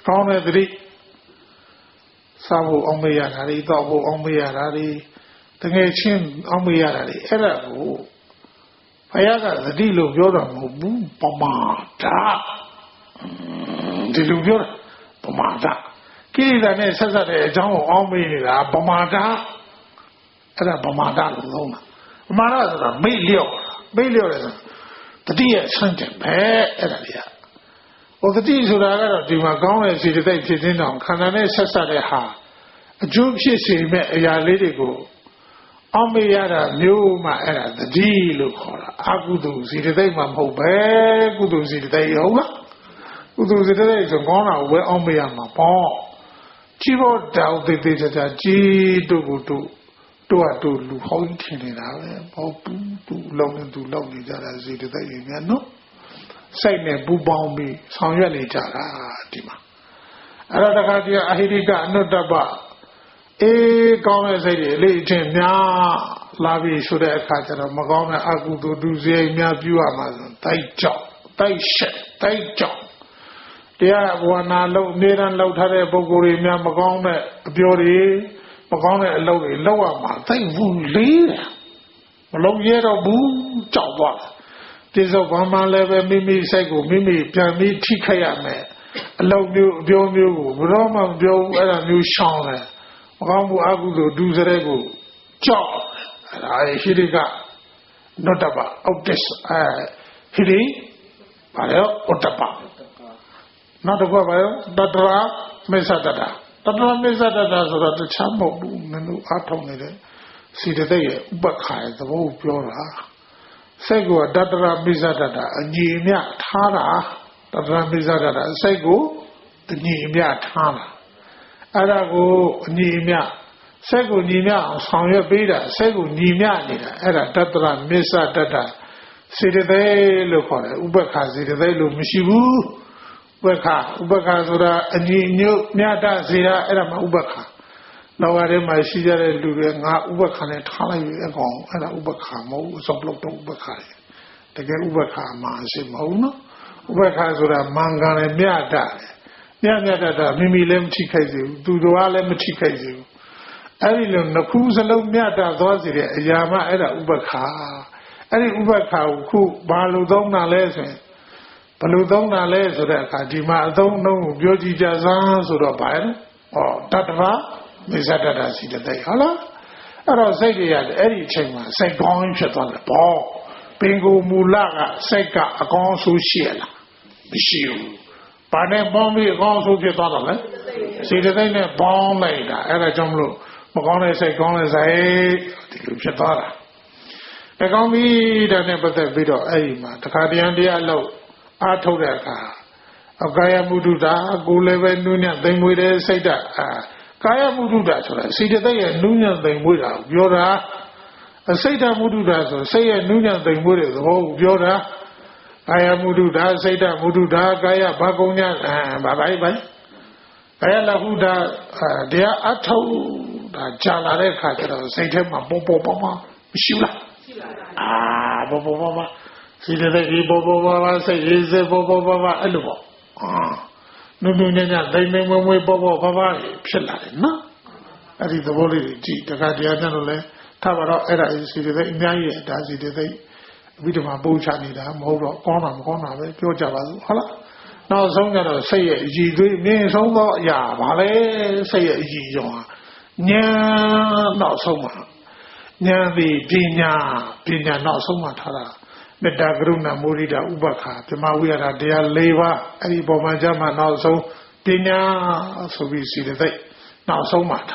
Speaker 1: corner the deep. Sabu Omayari, Dobo Omayari, the Nation Omayari, Erabu. Ayaga, the Dilu Yoda, Pomada. Dilu Yoda, Pomada. Kilida says that a John Omira, Pomada. Era Pomada Luna. Pomada, Melio, the dear Saint Pay, or the deeds of the Magon is the day didn't know, Canane Sasareha. A Jew she met a lady go. Omiyada knew my era, the deal of Agudu, see the day, Mamma, Gudu, see the day, Ola. Gudu, the day is a gone away Omiyama Paw. Chivo doubt the day G do a do haunting in our to long each other, see the day, no. Say Bubambi, Sanyali Jara, Dima. Aradakadia Ahidika, no daba. Gomez, Legion, Lavi, Suda Kata, Magona, Agudu, Duze, Miabu Amazon, Tai Chop. There, one are low, near and low Tare, Bogori, Magona, Biori, Magona, lower man, they would lead. Low yellow boo, chop. This of Mama Level Mimi Sego, Mimi, Pami, Tikayame, allow you, Bio, Roma, Bio, and a new Shawn, Rambu Agudo, Duzerego, Job, and I Hiriga, Notaba, of this, Hiri, Bayo, Otapa. Not a Bayo, Datra, Mesadada. Datra Mesadada, so that the Chambo, Menu Atomide, see the day, Bakai, the whole Biora. Sego Dadra Bizadada, Nimia Tana, Dadra Bizadada, Sego, the Nimia Tana. Arago Nimia, Sego Nimia, Sanya Beda, Sego Nimia, Era Dadra Misa Dada, Sidde Loco, Ubaka, Sidde Lu Mishibu, Ubaka Zura, and Niada Zira, Era Ubaka. Now I am my Sijare Lugan, Ubakan, Tali, and Ubakamo, Zoblok Ubakai. The get Ubaka, Mansimona, Ubaka Zura, Mangan, and Miada. Miada, Mimi Lem Chikazu, Dudual Lem Chikazu. Arilum, the Cruz and Miada, Zozia, Yama, Era Ubaka. Any Ubaka, who Baludona lesson. Baludona lesson, Kajima, don't know, Yoji Jazan, or Bayan, or Tatava. Mizadada see the day, holla. I don't say they had any chamber, say going shut on the ball. Bingo Mulaga, Seka, a gone so shiela. Bishu. Pane Bombi, a gone so get on it. See the day that bomb later, and I jump low. Magona say, gone as a Shatara. The Gombi, the never the video, Aima, the Cardian Diallo, I told that car. A Gaya Mududa, go live in Nunia, then we say that. Kaya Mududa, see the day and Nunya they would have Yoda. A Seda Mududa, say a Nunya they would have oh Yoda. Kaya Mududa, Seda Mududa, Gaya Bagonia, and Bye. Kaya Lahuda, dear Ato, Jalare Kata, say to my Bobo Boma, Shula. Bobo Boma. See the day Bobo Baba say, is a Bobo Baba Elubo. No, they may way Bobo Baba, Pilla, no? That is the body, the Guardian, Tavara, Era, see the Naya, does it the day, with my Buchani, Modo, Gona, Pure Java, Holla. Now, some gonna say, G, means over, ya, Vale, say, G, Nya, not so much. Nya the Pina, not so much. Medagruna Murida Ubaka, the Mawira, their labor, any Bomajama, also, Pina, so we see the day, now so much.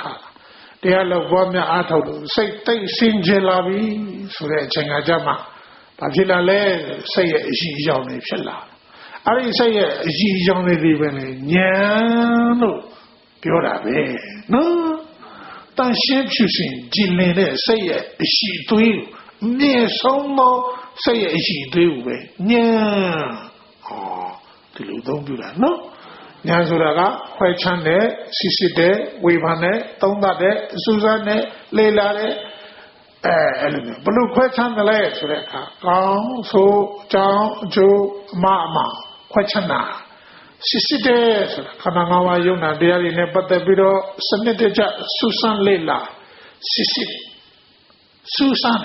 Speaker 1: They are love one ato, say, they sing Jelavi, so they Chengajama, but Jilale, say, she Johnny Shella. I didn't say, she Johnny even, no, Pure, no, don't shape you sing, Jilene, say, she to you, near so more. Say she do way. Nya. Oh, the little don't do that, no? Nyanzuraga, Huaychane, Siside, Wivane, Tondade, Suzanne, Leila, element. But look, Huaychan the legs, Reka, Gong, So, Jao, Jo, Mama, Huaychana. Sisite, Kanagawa Yuna, they are in a Batabido, Sanitaja, Susan Leila, Sisit, Susan,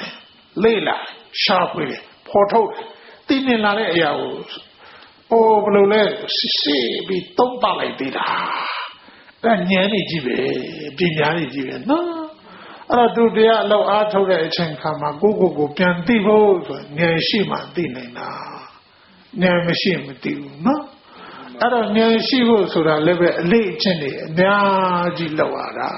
Speaker 1: Leila, Sharply, Porto, Tinilare Yaos, Oh, Blue, Sisi, be Tomba like Dida. That Yanni Jibe, Dinyani Jibe, no. I do the low art of the Chenkama, Google, Piantivo, near Shima Dinina, near Machine, no. I don't know she was so that late Jenny, Naji Lawara.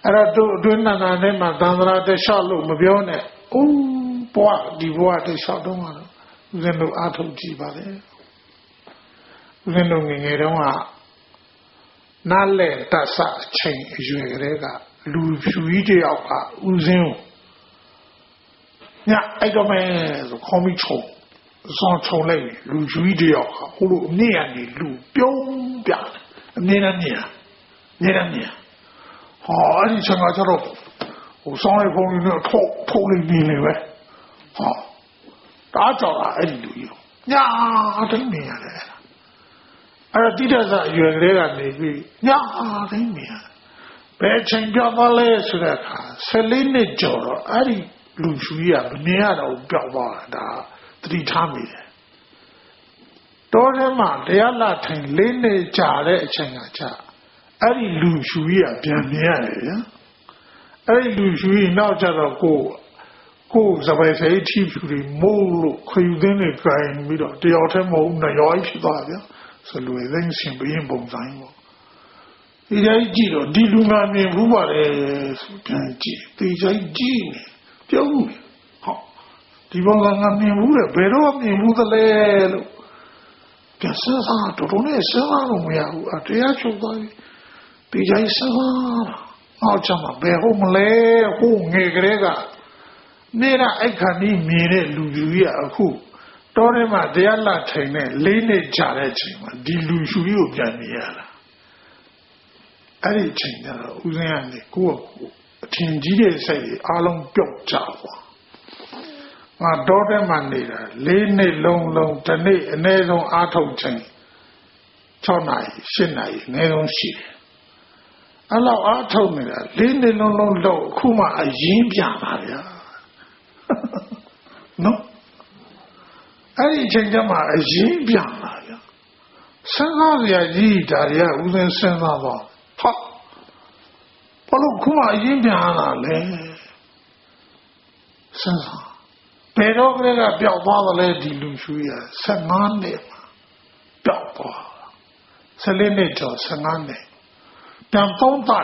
Speaker 1: I don't do none name of Dandra de Charlotte Mabione. Oh, boy, the water shot on. Then no art of Jibale. Then no Ningera. Nale Tassa chain is your rega. Luigi Alka, Uzim. Yeah, I don't mean call me Cho. 上从来路主义的要好，葫芦年的路标标的，年，好，你像我这种，我上来朋友那拖里面的喂，好，打造啊，一路有，呀，真年来了，而地头上原来的那个呀，真年，白城标到来出来看，谁来那叫了，而且路主义啊，年都标榜的。3 times. Dorema, they are Latin, Lene Jare Changacha. Ari Lushuia, Biania. Ari Lushui now Jara go, the way chiefly Molo, Kuyden, crying middle, the autumn of Nayoish, so Louis then simply in Bonzimo. It is Giro, Diluna, Ruba, the Gene, Divanga Nimu, Bedo Nimu the Lelo. Gassasa, Totone, Savano, Atiacho, Pijay Savana, Alchama, Behom Le, who Negrega. Nera Ekani Mire Lujuia, who Torema de alla Tene, Lene Jarechima, Diluju Janiara. Ari China, Uziani, Kuaku, Tinjide say, Along Pyok Java. My daughter Manila, Lene long, Tane, and Nedon Atom Chain, Chonai, Shinai, Nedon Shi. Allow Atom Miller, Lene long, low, Kuma, a Yimpiana. No? I change them a Yimpiana. Sanaria Yidaria, Uzen Senava. Ha! Polo Kuma Yimpiana, Le Sensa. Pero Grega Bialva Lady Lucia, Sanane, Bialva, Selenator, Sanane, Damponta,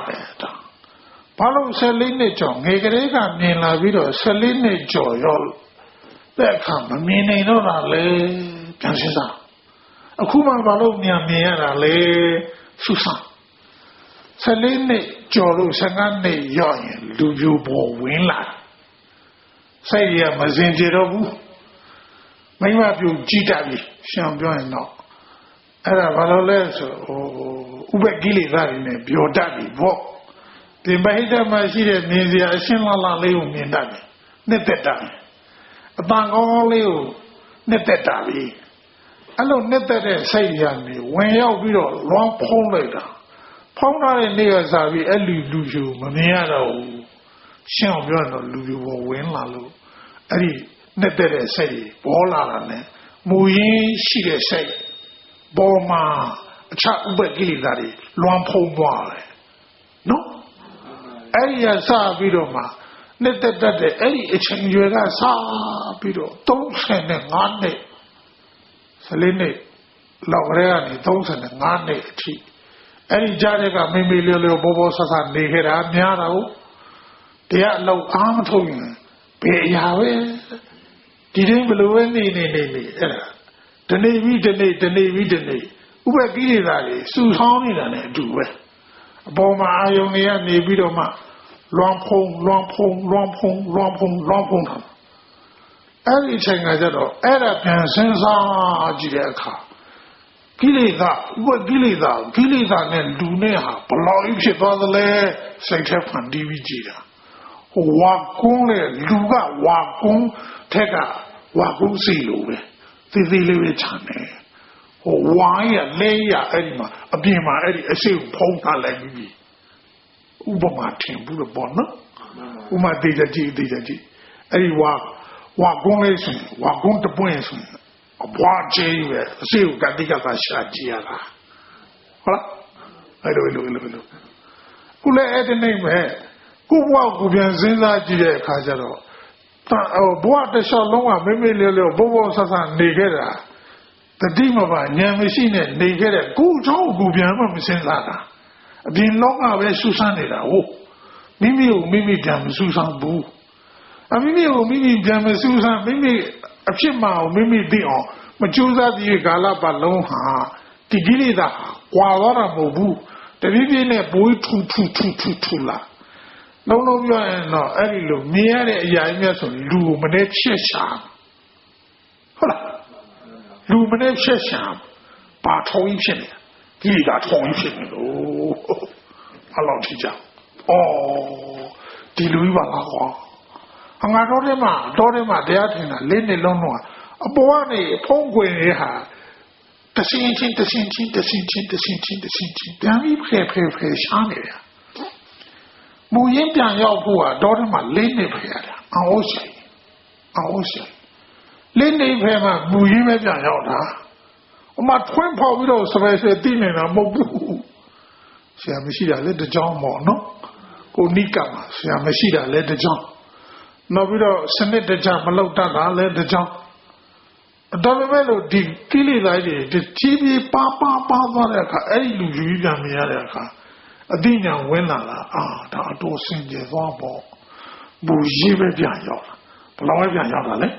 Speaker 1: Palo Selenator, Negrega, Nila Vido, Selenator, there come a meaning on a lay, Kansisa. Akuma Balonia Miera lay, Susan. Selene Jolo Sanane Young, Lujubo Winla. Say, yeah, Mazinjero. May not you Gitabi, Champion no. Era Valoles or Ubegili Rarine, Biodadi, walk. The Bahida Majida means the Ashinala Leo Mindani, Netetabi. A Bango Leo, Netetabi. Allo Neteta say, Yami, when you'll be long pole later. Pona and Neazabi, Elu Luju, Maniano. Champion Luju win Lalu. Ari Nettere say, Bola, Muyin Shige say, Boma, Chap Begilari, Luampo Moire. No? Ari Sa Vidoma, Netted Ari Echenjuga Sa Bido, don't send a Nane. Selene, Laureani, don't send a Nane. Ari Jarega, Mimilio Bobo Sasa, Nehera, Niaro. They are low arm to you. Be Yahweh. Didn't believe any. The Navy. Ubagiri, Susani than do it. Boma Ionia, Nebidoma, Lompong. Everything I said, Arabian Sensa Gileca. Gilida, and Duneha, Polo, if you bother lay, say, Tefan DVG. Wakun Luga Wakun Tega Wakun Silu, the Chane. why a layer anima, a beam, a silk pong like me. Ubama temple the bonnet. Uma deja. Any walk on to points. A bois jay, a silk that dig up a shadiala. I don't know. Who let the name here? Who walk with your Zinza Jia Kajaro? Bois the Shalom, maybe little Bobo Sasa Negera. The dream of a young machine, Negera, go to Gubiama Zinzada. Been long away Susanida. Oh, Mimi Jam Susan Boo. A Mimi Jam Susan, Mimi a Chima, Mimi Dion, Majusa di Galapa Lonha, Tigilida, Wawara Mobu, the Vivian boy two la. No, you are not any look, near Yamas on Luminate Shesham. Hola, Luminate Shesham, but Hoishin. He got Hoishin. Oh, a lot teacher. Oh, Diluva. And I told him, they are in a lady lonua. A boy, Pongwe, the sinking. Then we pay Shania. Muyimpian Yaupua, Dorima, Lady Payada, I will say. Lady Payma, Muyimian Yauda. My twin power widows of a dinner and Mobu. See, I Messida, let the John more, no? Go Nikama, see, I Messida, let the John. No, we don't send it the John, Malota, let the John. Domelo di Kili like the TV Papa, any Lujuan Miaka. A dinner winner, that door sing the Wambo. Bujive Bianyo. Palawian Yale?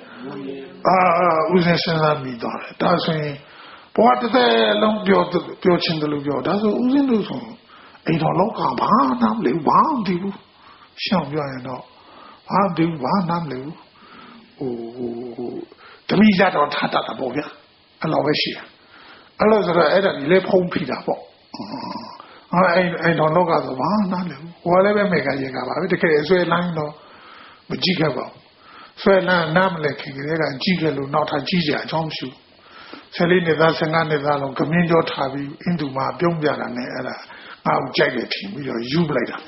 Speaker 1: Uzan me, darling. That's me. What the long Piochen the Lugio? That's Uzin Luzon. Ain't no local barn, live one do. Shall you know? I'll do one live. Oh, the Mizat or Tata Bovia. Allow a shear. Allow the Adam left home Peter. I don't know about the one. Whatever make a yagaba, the case way line no, but Jigabo. So now, Namlek, and Jigalu, not a Jija, Jomshu. Selene, that's an another community tabi into my Byongya and I'll jacket him with your jubilator.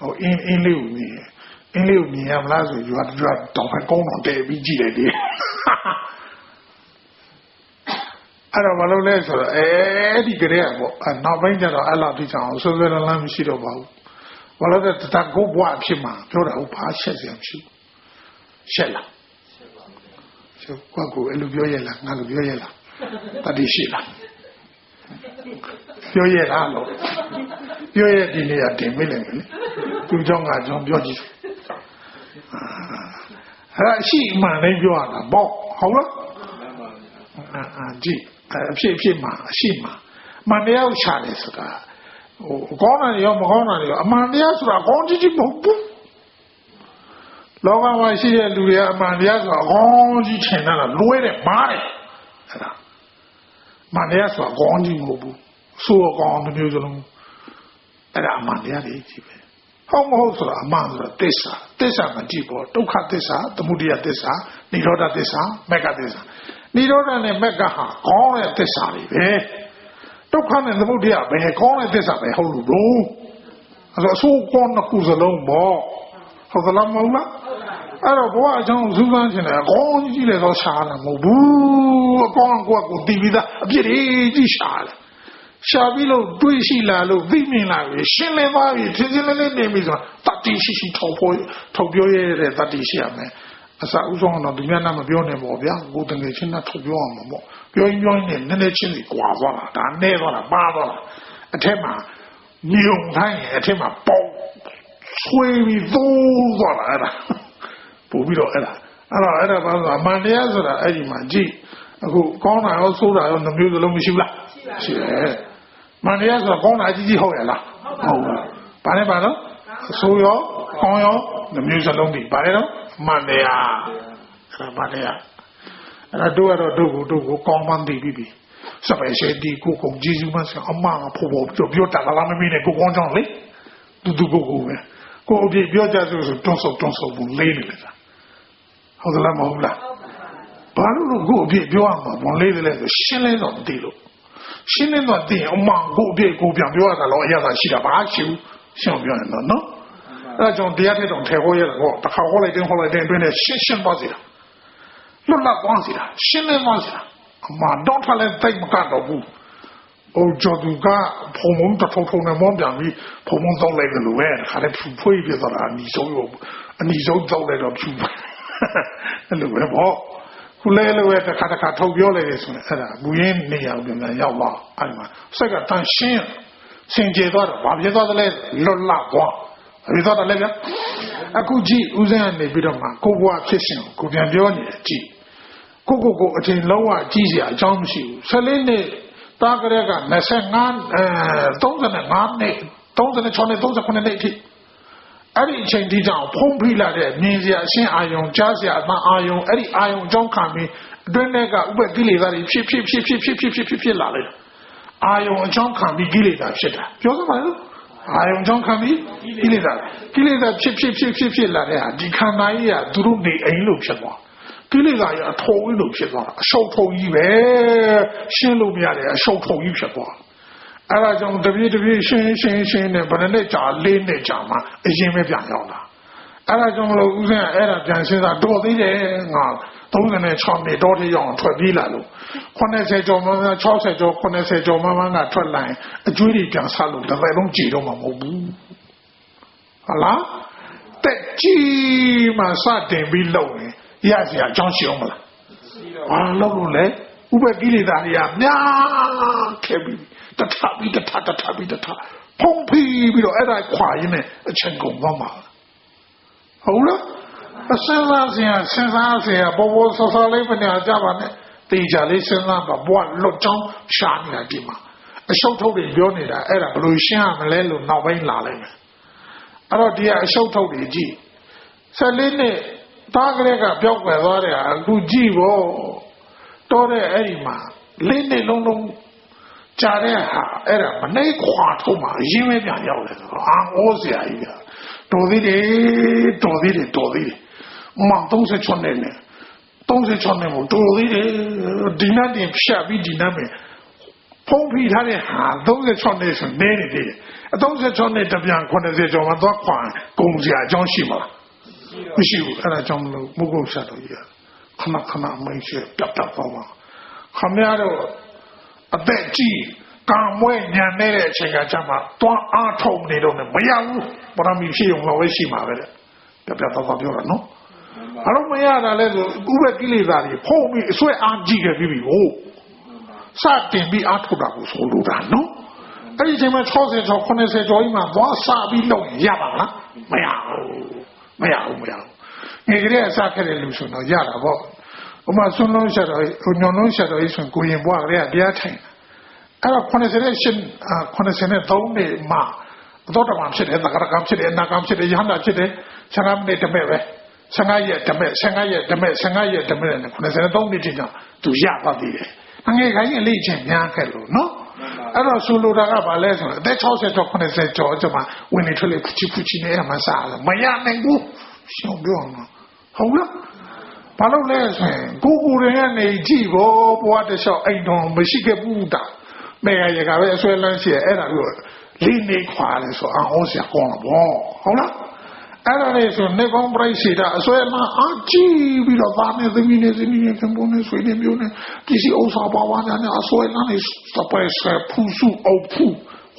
Speaker 1: Oh, in lieu me, I'm Lazarus, you have to drive Tom on there, BG. I don't know less or Eddie Grego, and now Benjamin, I love the town, so that I'm not sure about. Well, that go watch him, Joda, Pasha, Shella. So, Quaco, Eluviola, Naluviola, Padishila. Yoyela, Yoyela, the million, to John George. She, my name, you are a ball, however. Gee. Shima. Mandel Charles. Gona, Mandias are going to Jibu. Logan was here, Luria, Mandias are going to China, Louis, Mare. Mandias are going to Jibu. So gone to New Zealand. And I'm Mandia. Home also a man, Tessa, Majibo, Duka Tessa, the Mudia Tessa, Niroda Tessa, Mega Tessa. Niroda and Megaha, call it this alley, eh? Don't come in the Mudia, but call it this alley, hold room. As a so corner who's alone more. For the Lamola? I don't know, I don't Zulan in a gone, you little Shana, Mobu, a gone, go, Divida, a bit Shal. Shabilo, Duishila, Vimina, Shineva, Tizilan, name is Tatishi, Tobio, Tatisha, man. As I was on the Yana Bione Mobia, good in the China to Bion, Bion, Nenechin, Guava, never a barber, a tema, new tiny, a tema, pop, sway with those, Pubido Ella. I Mandiazra, Edima G, who gone I also on the music of Mishula. Mandiazra gone I did Hoella. Oh, Panebano, Soyo, Hoyo, the music of the Barrel. Mania, and I do command the baby. So I said, the cook of Jesus, a man of Biota, Alamine, go on only to do go. Go the Biota, don't so lady. How the Lamb ဘာလို့ကိုအပြည့်ပြောရမှာဘုံလေးလေးဆိုရှင်းလင်းတော့မသိလို့ရှင်းလင်းတော့သိရင်အမှန်ကိုအပြည့်ကိုပြန်ပြောရတာတော့အရသာရှိတာဘာရှိဘူးရှင်းပြောရင်တော့နော်အဲ့ဒါကြောင့်တရားထက်တော့ထဲဟောရတယ်ဟောတစ်ခါဟောလိုက်တဲ့အတွင်းနဲ့ရှင်းသွားစီတာလွတ်လပ်သွားစီတာရှင်းလင်းသွားစီတာအမှန်တော့ထားလဲသိမကတော့ဘူးဟိုကျော်သူကဖုံမုံတထုံနဲ့မောပြန်ပြီးဖုံမုံတောက်လိုက်တယ်လို့ပဲခါတဲ့ဖြူဖွေးပြသွားတာအနီဆုံးတောက်လိုက်တော့ဖြူအဲ့လိုပဲပေါ့ခုလဲလို့ပဲတစ်ခါထုတ်ပြောလိုက်တယ်ဆိုရင်အဲ့ဒါမူရင်းနေရာပြန်ရောက်သွားအဲ့မှာစိတ်ကတန်ရှင်းစင်ကြယ်သွားတော့ဘာဖြစ်သွားသလဲလွတ်လပ်သွားဘာဖြစ်သွားတယ်လဲဗျအခုကြည့်ဦးစင်းကနေပြီးတော့မှကိုဘွားဖြစ်ရှင်ကိုပြန်ပြောနေတယ်ကြည့်ကိုအချိန်လုံးဝကြည့်စရာအကြောင်းမရှိဘူး14နှစ်တားကြရက25 35နှစ်36နှစ်39နှစ်အထိအဲ့ဒီအချိန်ဒီကြောင့်ဖုံးဖိလာတဲ့မြင်စရာအရှင်းအာယုံကြားစရာအမှန်အာယုံအဲ့ဒီအာယုံအကြောင်းခံပြီးအတွင်းထဲကဥပ္ပကိလေသာတွေဖြစ်လာတယ်အာယုံအကြောင်းခံပြီးကိလေသာဖြစ်တာပြောစမ်းပါလို့အာယုံအကြောင်းခံပြီးကိလေသာဖြစ်လာတဲ့ဟာဒီခန္ဓာကြီးကသူတို့နေအိမ်လို့ဖြစ်သွားကိလေသာကြီးအထုံးလို့ဖြစ်သွားတာအရှုပ်ထုံကြီးပဲရှင်းလို့မရတယ်အရှုပ်ထုံကြီးဖြစ်သွားအဲ့ဒါကြောင့်တပြေးရှင်းနဲ့ဗရနဲ့ကြာ၄နှစ်ကြာမှအရင်ပဲပြန်ရောက်လာအဲ့ဒါကြောင့်မလို့ဦးဇင်းကအဲ့ဒါပြန်စဉ်းစားတော်သေးတယ်ငါ36နှစ်တော်ထရောက်ထွက်ပြေးလာလို့80ကျော်မှ60ကျော်80ကျော်မှကထွက်လာရင်အကျွေးတွေပြန်ဆလို့တစ်သက်လုံးကြည်တော့မှာမဟုတ်ဘူးဟုတ်လားတက်ကြီးမှစတင်ပြီးလုံရင်ရစရာအကြောင်းရှိအောင်မလားဘာလို့လဲဥပ္ပကိလေသာတွေကများခဲ့ပြီတထဖုံးပြီးတော့အဲ့ဒါခွာရင်းနဲ့အချိန်ကုန်သွားမှာဟုတ်လားစဉ်းစားစရာဘောဆောလေးမနေကြပါနဲ့တေချာလေးစဉ်းစားပါဘွားလွတ်ချောင်းရှာနေတာဒီမှာအရှုပ်ထုတ်တွေပြောနေတာအဲ့ဒါဘယ်လိုရှင်းရမလဲလို့နောက်ပိုင်းလာလိုက်မယ်အဲ့တော့ဒီကအရှုပ်ထုတ်တွေကြည့်14နှစ်တားကလေးကပြောက်ွယ်သွားတယ်အခုကြည့်ဖို့တော့တဲ့အဲ့ဒီမှာလေးနှစ်လုံးကြာတဲ့ဟာအဲ့ဒါမနှိမ့်ခွာထုတ်မှအရင်ပဲပြန်ရောက်တယ်ဆိုတော့အော်စရာကြီးကတော်သေးတယ်မောင်36နဲ့36နဲ့မို့တော်သေးတယ်ဒီနတ်တင်ဖြတ်ပြီးဒီနတ်ပဲဖုံးဖိထားတဲ့ဟာ36နဲ့ဆိုနေနေတယ်36နဲ့တပြန်80ကျော်မှသွားခွာကုန်စရာအကြောင်းရှိမလားမရှိဘူးအဲ့ဒါကြောင့်မလို့မုဂုတ်ဆက်တော်ကြီးခဏမင်းရှိပြတ်သွားပါခမရတော့အသက်ကြီးကံမွဲညံနေတဲ့အချိန်ကကျမှတွန်းအားထုတ်နေတော့မရဘူးပရမီရှိုံတော့ပဲရှိမှာပဲတဲ့ပြတ်သွားပြောတာနော်အလုံးမရတာလဲဆိုဥပ္ပကိလေသာတွေဖုံးပြီးအဆွဲအားကြီးခဲ့ပြီဟိုစတင်ပြီးအားထုတ်တာကိုဆိုလိုတာနော်အဲ့ဒီချိန်မှာ60ကျော်80ကျော်ကြီးမှသွားစပြီးလုပ်ရပါလားမရဘူးငယ်ကလေးအစားခဲ့တဲ့လူဆိုတော့ရတာပေါ့ဥမာဆွန်းလုံးရှာတော့ညွန်လုံးရှာတော့ဆိုကိုရင်ဘွားကလေးကတရားထိုင်အဲ့တော့83နှစ်မှတော့တမန်ဖြစ်တယ်သက္ကရာကံဖြစ်တယ်အနာကံဖြစ်တယ်ယဟန္တာဖြစ်တယ်15မိနစ်တမဲ့ပဲ15ရက်တမဲ့နဲ့83နှစ်ချင်းကြောင့်သူရပါသေးတယ်အငယ်ခိုင်းအလေးချင်းများခဲ့လို့နော်အဲ့တော့ဆိုလိုတာကဘာလဲဆိုတော့အသက်60ကျော်80ကျော်ကျမှဝင်နေထွက်လေဖချီနေရမှာစားမရနိုင်ဘူးရှောင်းပြောမှာဟုတ်လားဘာလို့လဲဆိုရင်ကိုယ်ရင်းကနေကြည့်ဖို့ဘဝတစ်လျှောက်အိမ်တော်မရှိခဲ့ဘူးတာမဲရကပဲအဆွဲလန်းရှိအဲ့ဒါကိုလေးနေခွာလဲဆိုအောင်ဆရာကောင်းတော့ဟုတ်လားအဲ့ဒါလေးဆိုနေကောင်းပြိစီတာအဆွဲလန်းအကြည့်ပြီးတော့ဗာနေသမီးနေကံပုံနေဆွေနေမျိုးနေဒီစီဥစ္စာပါဝါနဲ့အဆွဲလန်းနေစပွဲဆဖူစုအုပ်ဖူ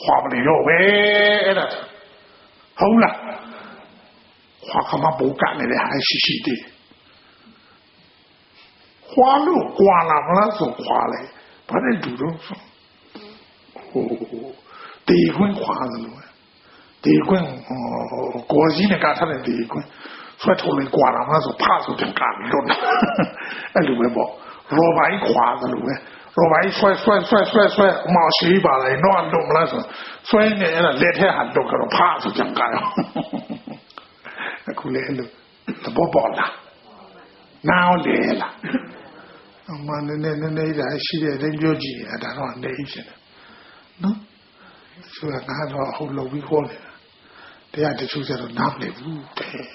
Speaker 1: ခွာမနေတော့ပဲအဲ့ဒါဟုတ်လားခွာခမဘောကနေလေဟာရှိတယ်ခွာလို့ကွာလာမလားဆိုခွာလေဘာနဲ့တူတော့ဆိုတေခွင်းခွာတယ်လို့တေခွင်းကိုကြီးနဲ့ကထားတဲ့တေခွင်းဆွဲထုတ်လိုက်ကွာလာမလားဆိုဖားဆိုပြန်ကလို့အဲ့လိုပဲပေါ့ရောဘိုင်းခွာတယ်လို့ပဲရောဘိုင်းဆွဲမရှိပါလေတော့လုံးမလားဆိုဆွဲနေအဲ့ဒါလက်ထဲဟာတော့ကတော့ဖားဆိုပြန်ကရောအခုလေအဲ့လိုသဘောပေါက်လားနားလေလားအမှန်နဲ့ဒါရှိတဲ့တင်းပြောကြည့်ရတာတော့နေဖြစ်တယ်နော်ဆိုတာကတော့ဟိုလုံပြီးခေါ်နေတာတရားတချို့ကျတော့နားမလည်ဘူးတဲ့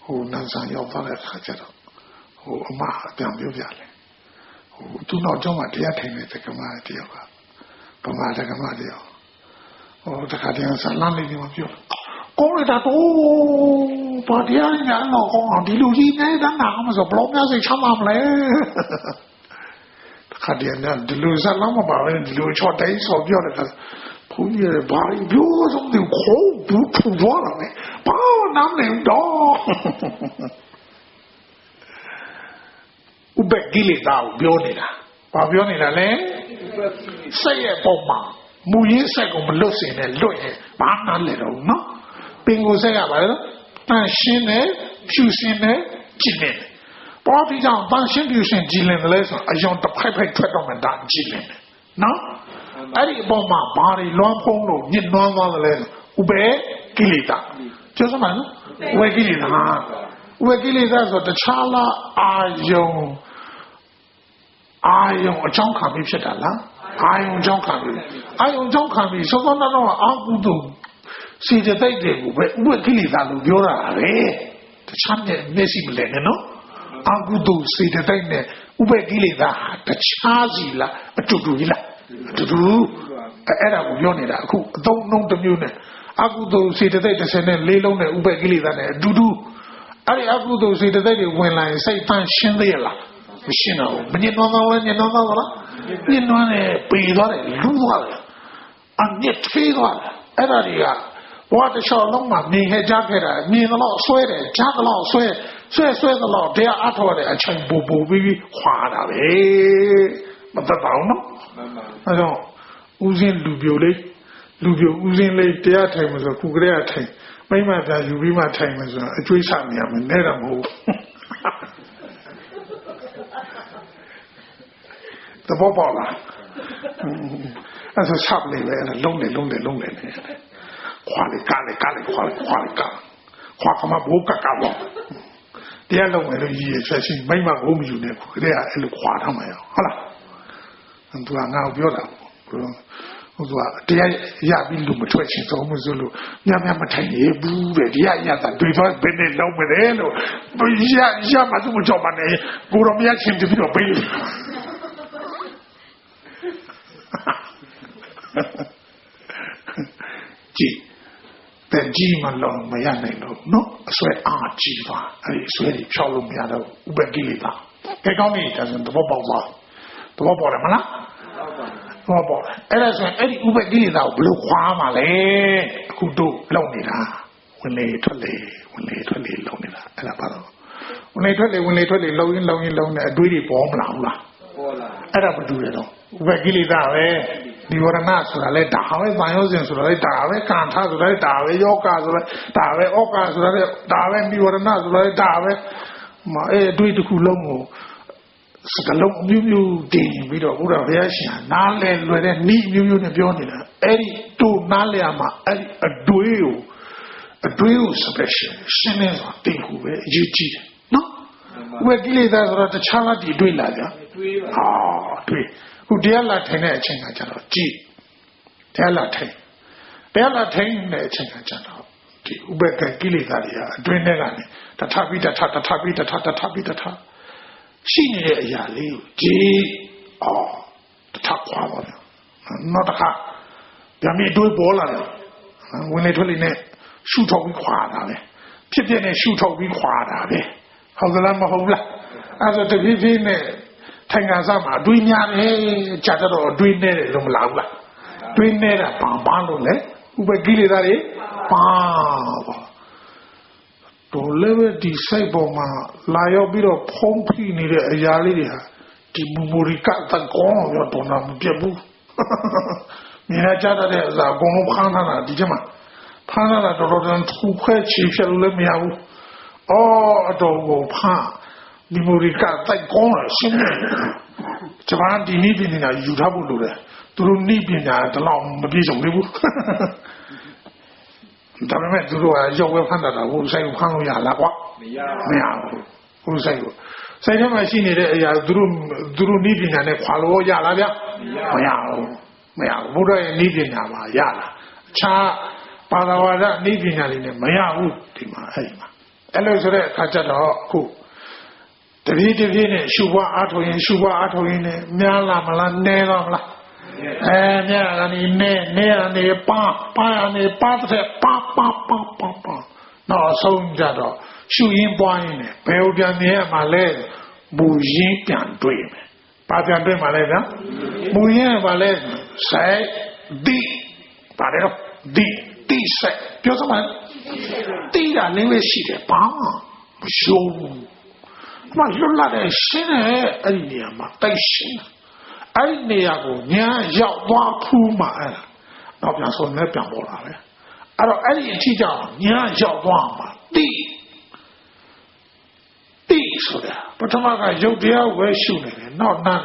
Speaker 1: ဟိုနန်းဆန်ရောက်သွားတဲ့အခါကျတော့ဟိုအမအပြန်ပြောပြတယ် သူနောက်ကျောင်းမှာတရားထိုင်နေတဲ့ကမာတယောက်ကဗမာတက္ကမတယောက်တခါတည်းဆလန်းလေးဒီမှာပြောကောင်းရတာတော့ဘာတရားညာတော့ကောင်းဒီလူကြီးနေတာနာမဆိုဘလော့များစိတ်ချမ်းသာမလဲတခါတည်းနဲ့ဒီလူဆလန်းမပါဘူးဒီလူချော့တိုင်းဆော်ပြောတယ်ဘုန်းကြီးရဘာပြောဆုံးဒီခေါ်ဘူးထူသွားတာလေဘာနာမလဲတော့ဥပကိလေသာကိုပြောနေတာဘာပြောနေတာလဲစိတ်ရဲ့ပုံမှာမူရင်းစိတ်ကိုမလွတ်စင်နဲ့လွတ်ရင်ဘာမှလဲတော့နော်ပင်ကိုစိတ်ရပါလားတန်ရှင်းနဲ့ဖြူစင်နဲ့ကြည်နေပေါ်ပြီးကြောင့်တန်ရှင်းဖြူစင်ကြည်လင်တယ်လဲဆိုအယောင်တစ်ဖိုက်ဖိုက်ထွက်တော့မှဒါကြည်လင်တယ်နော်အဲ့ဒီအပေါ်မှာဘာတွေလွှမ်းဖုံးလို့ညှဉ်းနှွမ်းသွားတယ်လဲဥပေကိလေသာပြောစမ်းပါနော်ဥပေကိလေသာဥပေကိလေသာဆိုတခြားလားအာယုံအကြောင်းခံပြီးဖြစ်တာလားအာယုံအကြောင်းခံပြီးအာယုံအကြောင်းခံပြီးစောစောတော့အာဟုတုစေတသိက်တွေကိုပဲဥပကိလေသာလို့ပြောတာပဲတခြားနဲ့မျက်စိမလဲနဲ့နော်အာဟုတုစေတသိက်နဲ့ဥပကိလေသာတခြားစီလားအတူတူကြီးလားအတူတူအဲ့ဒါကိုပြောနေတာအခုအသုံးနှုန်းတစ်မျိုးနဲ့အာဟုတုစေတသိက်34လုံးနဲ့ဥပကိလေသာနဲ့အတူတူအဲ့ဒီအာဟုတုစေတသိက်တွေဝင်လာရင်စိတ်ပန်းရှင်းသေးရလားမရှင်းတော့ဘူးမညှဉ်းနှွမ်းတော့လဲညှဉ်းနှွမ်းတော့လားညှဉ်းနှွမ်းတယ်ပေသွားတယ်လူသွားတယ်အညစ်ဖေးသွားတယ်အဲ့ဒါတွေကဘဝတစ်လျှောက်လုံးမှာမြင်ခဲ့ကြခဲ့တာမြင်တော့ဆွဲတယ်ကြားတော့ဆွဲတော့တရားအထောက်တဲ့အချိန်ပူပြီးခွာတာပဲမတတ်ပါဘူးနော်အဲကြောင့်ဦးစင်းလူပြိုဦးစင်းလေးတရားထိုင်မှာဆိုခုကလေးကထိုင်မိမပြယူပြီးမှထိုင်မှာဆိုအကျွေးဆနေရမယ်နဲ့တော့မဟုတ်တဘောပေါလားအဲ့ဆိုဆပ်နေပဲလုံးနေခွာလေကားလေခွာကမဘိုးကကောတရားလုံးမယ်လို့ရည်ရချက်ရှိမိမဘိုးမယူနဲ့ခုကလေးကအဲ့လိုခွာထားမှာရောဟုတ်လားသူကငါ့ကိုပြောတာဟိုသူကတရားရပြီးလူမထွက်ချင်တော့မစိုးလို့ညမထိုင်နေဘူးတဲ့တရားရတာတွေ့တော့ဘယ်နဲ့လုံးမလဲလို့ရမှသူမကြောက်ပါနဲ့ကိုရောမရချင်းတပြီးတော့ပေးကြည့်တဲ့ကြီးမလုံးမရနိုင်တော့နော်အစွဲအားကြီးသွားအဲ့ဒီအစွဲကြီးဖြောက်လို့မရတော့ဥပကိလေသာကဲကောင်းပြီဒါဆိုသဘောပေါက်သွားသဘောပေါက်တယ်မလားသဘောပေါက်အဲ့ဒါဆိုရင်အဲ့ဒီဥပကိလေသာကိုဘယ်လိုခွာမှာလဲအခုတို့လုံနေတာဝင်လေထွက်လေလုံနေတာအဲ့ဒါပါတော့ဝင်လေထွက်လေလုံရင်နဲ့အတွေးတွေပေါ်မလာဘူးလားပေါ်လာအဲ့ဒါမတူရတော့ဥပကိလေသာပဲဒီဝရဏဆိုတာလဲဒါပဲဗာယောဇဉ်ဆိုတာလဲဒါပဲကံထဆိုတာလဲဒါပဲယောဂဆိုတာဒါပဲဩကာဆိုတာလဲဒါပဲဒီဝရဏဆိုတာလဲဒါပဲအတွေ့တစ်ခုလုံးကိုစကလုံးမျိုးတင်ပြီးတော့ဘုရားဘုရားရှင်နားလဲလွယ်တဲ့ဤမျိုးနဲ့ပြောနေတာအဲ့ဒီတို့နားလဲမှာအဲ့ဒီအတွေ့ကို special ရှင်းနေတော့တင်ခုပဲအရေးကြီးတယ်နော်ဝေကိလေသာဆိုတော့တခြားလားဒီတွေ့လာကြတွေ့ခုတရားလာထိုင်တဲ့အချိန်ကကျတော့ကြည်တရားလာထိုင်တဲ့အချိန်ကကျတော့ဒီဥပက္ခကိလေသာတွေကအတွင်းထဲကနေတထပြီးတထရှိနေတဲ့အရာလေးကိုကြည်တထခွာပါဗျာနောက်တစ်ခါဗျာမြေတွေးပေါ်လာတယ်ဝင်လေထွက်လေနဲ့ရှုထုတ်ပြီးခွာတာပဲဖြစ်ဖြစ်နဲ့ရှုထုတ်ပြီးခွာတာပဲဟုတ်သလားမဟုတ်လားအဲ့ဒါတဖြည်းဖြည်းနဲ့ထိုင်ခံစားမှာတွေးများတယ်ကြာတော့တွေးနေတယ်လို့မလားဘူးလားတွေးနေတာဘာလို့လဲဥပကိလေသာတွေပါတော့လည်းပဲဒီစိတ်ပေါ်မှာလာရောက်ပြီးတော့ဖုံးဖိနေတဲ့အရာလေးတွေဟာဒီမူမူရိကတကောရောတော့မပြတ်ဘူးမြင်ကြတဲ့အရာအကုန်လုံးဖမ်းထားတာဒီကျမှဖမ်းထားတာတော်ထူခွဲချီဖြတ်လို့လည်းမရဘူးအတော်ကိုဖမ်းဒီမူရိကတိုက်ကောင်းတယ်ရှင်းတယ်ဂျပန်ဒီနည်းပညာယူထားဖို့လိုတယ်သူတို့နည်းပညာတလောက်မပြည့်စုံသေးဘူးဒါပေမဲ့သူတို့ကရောက်ဝဲဖမ်းတာဟိုဆိုင်ကိုဖမ်းလို့ရလားကွာမရဘူးဟိုဆိုင်ထဲမှာရှိနေတဲ့အရာသူတို့နည်းပညာနဲ့ခွာလို့ရလားဗျမရဘူးဘုရားရဲ့နည်းပညာမှာရလားအခြားပါရဝါဒနည်းပညာတွေနဲ့မရဘူးဒီမှာအဲ့လိုဆိုတဲ့အခါကျတော့အခု တပြေးတပြေးနဲ့ရှုပွားအားထုတ်ရင်ရှုပွားအားထုတ်ရင်လည်းများလာမလားနည်းတော့မလားများကနေနည်းကနေပါကနေပါတဲ့ပါနောက်ဆုံးကြတော့ရှုရင်းပွားရင်လည်းဘယ်လိုပြန်မြင်ရမှာလဲမူရင်းပြန်တွေ့မယ်ဘာပြန်တွေ့မှာလဲဗျာမူရင်းကဘာလဲစိုက်ဒီဘာလဲဒီစိုက်ပြောစမ်းတိတာလည်းပဲရှိတယ်ဘာမှမရှုံးဘူးမလွတ်လာတဲ့ရှင်းတဲ့အဲ့ဒီနေရာမှာတိုက်ရှင်းအဲ့ဒီနေရာကိုညာရောက်သွားဖူးမှာအဲ့ဒါတော့ပြန်ဆုံးနဲ့ပြန်ပေါ်လာပဲအဲ့တော့အဲ့ဒီအထီးကြောင့်ညာရောက်သွားမှာတိဆိုတာပထမကရုပ်တရားဝဲရှုနေတယ်နောက်နာ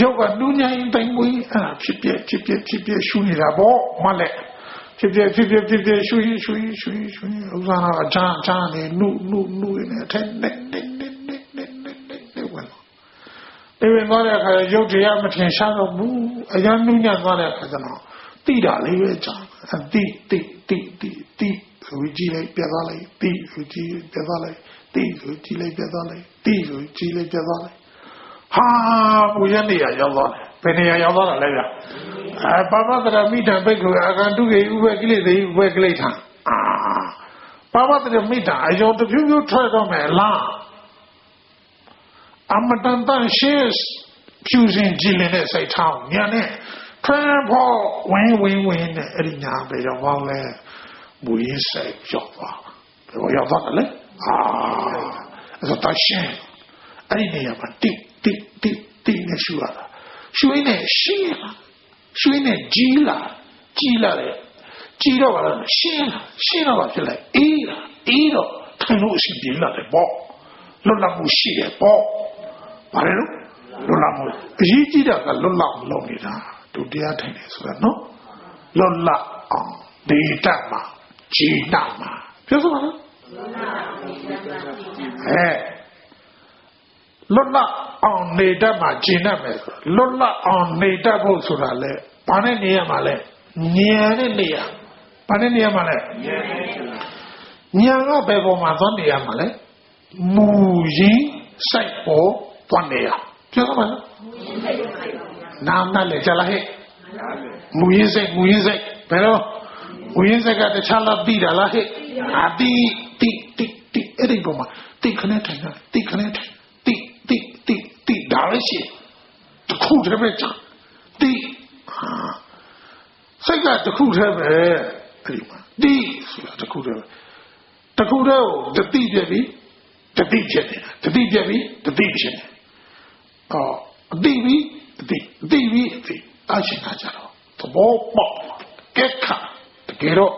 Speaker 1: ရုပ်ကနူးညံ့တိုင်ပွေးအဲ့ဒါဖြစ်ပြရှုနေတာပေါ့မလဲဖြစ်ပြရှုရင်ဥစ္စာကအချာနေနုနေအထက်နေဝင်သွားတဲ့အခါရုပ်တရားမထင်ရှားတော့ဘူးအရန်နူးညံ့သွားတဲ့အခါကျတော့တိတာလေးပဲကြာတိဆိုကြည့်လိုက်ပြသွားလိုက်တိဆိုကြည့်ပြသွားလိုက်တိဆိုကြည့်လိုက်ပြသွားလိုက်တိဆိုကြည့်လိုက်ပြသွားလိုက်ဟာဘုရားနေရာရောက်သွားတယ်ဘယ်နေရာရောက်သွားတာလဲဗျပါပတရမိတံဘိက္ခုအာကန္တုကေဥပကိလေသေဥပကိလေထံပါပတရမိတံအယောတဖြူဖြူထွက်တော့မယ်လားအမတန်တန်ရှေ့ဖြူစင်ကြည်လင်တဲ့စိတ်ထားညာနဲ့ထွန်းဖို့ဝင်နဲ့အဲ့ဒီညာပဲရောက်သွားလဲမူရင်းစိတ်ရောက်သွားဘယ်ရောက်သွားလဲအဲ့တော့ရှင်းအဲ့ဒီနေရာမှာတိနဲ့ရှုရတာရှုရင်းနဲ့ရှင်းလာရှုရင်းနဲ့ကြီးလာတယ်ကြီးတော့ပါလားရှင်းတော့ပါဖြစ်လိုက်အေးတော့ထိုင်လို့အစီပြေလာတယ်ပေါ့လွတ်လပ်မှုရှိတယ်ပေါ့ဘာလဲလို့လွတ်လပ်မှုအရေးကြီးတာကလွတ်လပ်လုပ်နေတာဒုတရားထိုင်တယ်ဆိုတာနော်လွတ်လပ်အောင်ဒေတာမှာဂျီနာမှာပြောစမ်းပါလားလွတ်လပ်အောင်နေတတ်မှာဂျီနတ်မယ်ဆိုလွတ်လပ်အောင်နေတတ်ဖို့ဆိုတာလေဘာနဲ့နေရမှာလဲဉာဏ်နဲ့နေရဘာနဲ့နေရမှာလဲဉာဏ်ကဘယ်ပေါ်မှာသွားနေရမှာလဲမူရင်းစိုက်ပေါ်သွားနေရပြောစမ်းပါလားနာမနဲ့လေကြလားဟဲ့မူရင်းစိတ်ဘယ်တော့မူရင်းစိတ်ကတခြားလားပြီးတာလားဟဲ့တိအဲ့ဒီပေါ်မှာတိခနဲ့ထိုင်တာတိခနဲ့ထိုင်တိဒါလည်းရှိတခုတည်းပဲကြာတိစိတ်ကတခုတည်းပဲအဲ့ဒီမှာတိဆိုတာတခုတည်းပဲတခုတည်းကိုတတိပြပြီတတိဖြစ်နေတာတတိပြပြီတတိဖြစ်နေအတိပြီအချင်းနာကြတော့သဘောပေါက်ကဲခါတကယ်တော့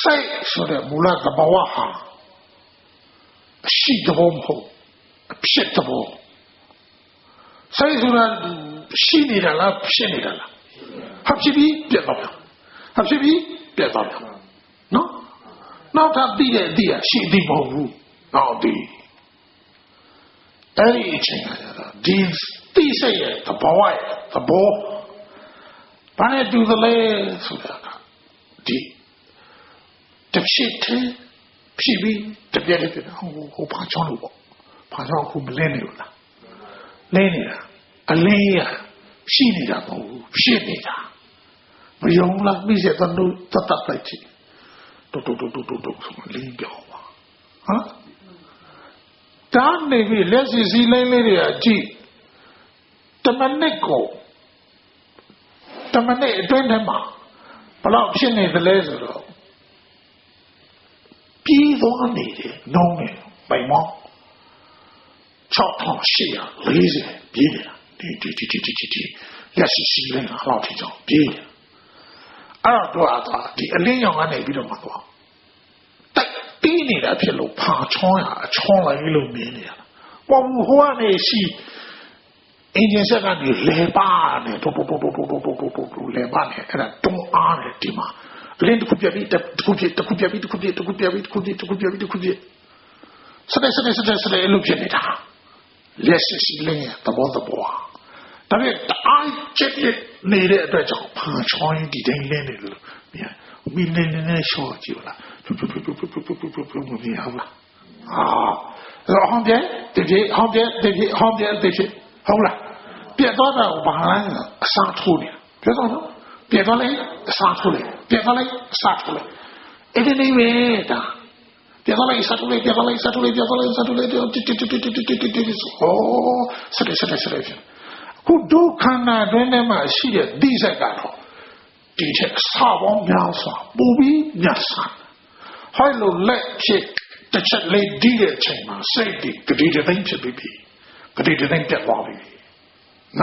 Speaker 1: စိတ်ဆိုတဲ့မူလသဘာဝဟာအရှိတဘောမဟုတ်အဖြစ်တဘောစိတ်ဆိုတာရှိနေတာလားဖြစ်နေတာလားဟာဖြစ်ပြီးပြတ်သွားနော်နောက်ထပ်ပြီးတဲ့အတိအရှိသည်မဟုတ်ဘူးနောက်ဒီအဲ့ဒီအချိန်ကဒီတိစိတ်ရဲ့သဘောဘာနဲ့တူသလဲဆိုတာကဒီတဖြစ်ပြီးတပြက်ဟိုဘာချောင်းလို့ပေါ့ဘာချောင်းခုမလင်းနေလို့လားလင်းနေတာအလင်းရရှိနေတာမဟုတ်ဘူးဖြစ်နေတာမယုံလားမိစေတန်တို့တတ်လိုက်ချင်တူဆိုလင်းပြောင်းပါတားနေပြီလက်စီလိုင်းလေးတွေကကြည့်တမနစ်အတွင်းထဲမှာဘလောက်ဖြစ်နေသလဲဆိုတော့ပြီးသွားနေတယ်နှုံးနေပိုင်မောင်း6840ပြေးနေတာဒီလက်စီလိုင်းအလောက်ထိကြောင်ပြေးနေအဲ့တော့ဒီအလင်းရောင်ကနေပြီးတော့မှတော့တိုက်တီးနေတာဖြစ်လို့ဖာချောင်းရအချောင်းလိုက်လို့မြင်နေတာပေါ်ဘူးဟိုကနေရှိအင်ဂျင်ဆက်ကနေလဲပါနေတူလဲပါနေအဲ့ဒါတုံးအားနေဒီမှာလင်းတစ်ခုပြပြီးတစ်ခုပြစတဲ့လို့ဖြစ်နေတာလက်စီလင်းသဘောဒါပေမဲ့အားချက်နေတဲ့အတွက်ကြောင့်ဖာချောင်းဒီတိုင်းလင်းနေလို့မြင်မိနေရှော့ကြည့်လားမြင်ဟုတ်လား好点，对不起，好点，对不起，好点，对不起，好了，别到那把人杀出来，别到那，别到来杀出来，别到来杀出来，一定得为的，别到来杀出来，别到来杀出来，别到来杀出来，哦，是的，我都看那对那么系列比赛干了，的确杀亡များ杀，不比များ杀，还有来些。这些来地的情况，谁的个地的人去比比，个地的人别忘比比，喏，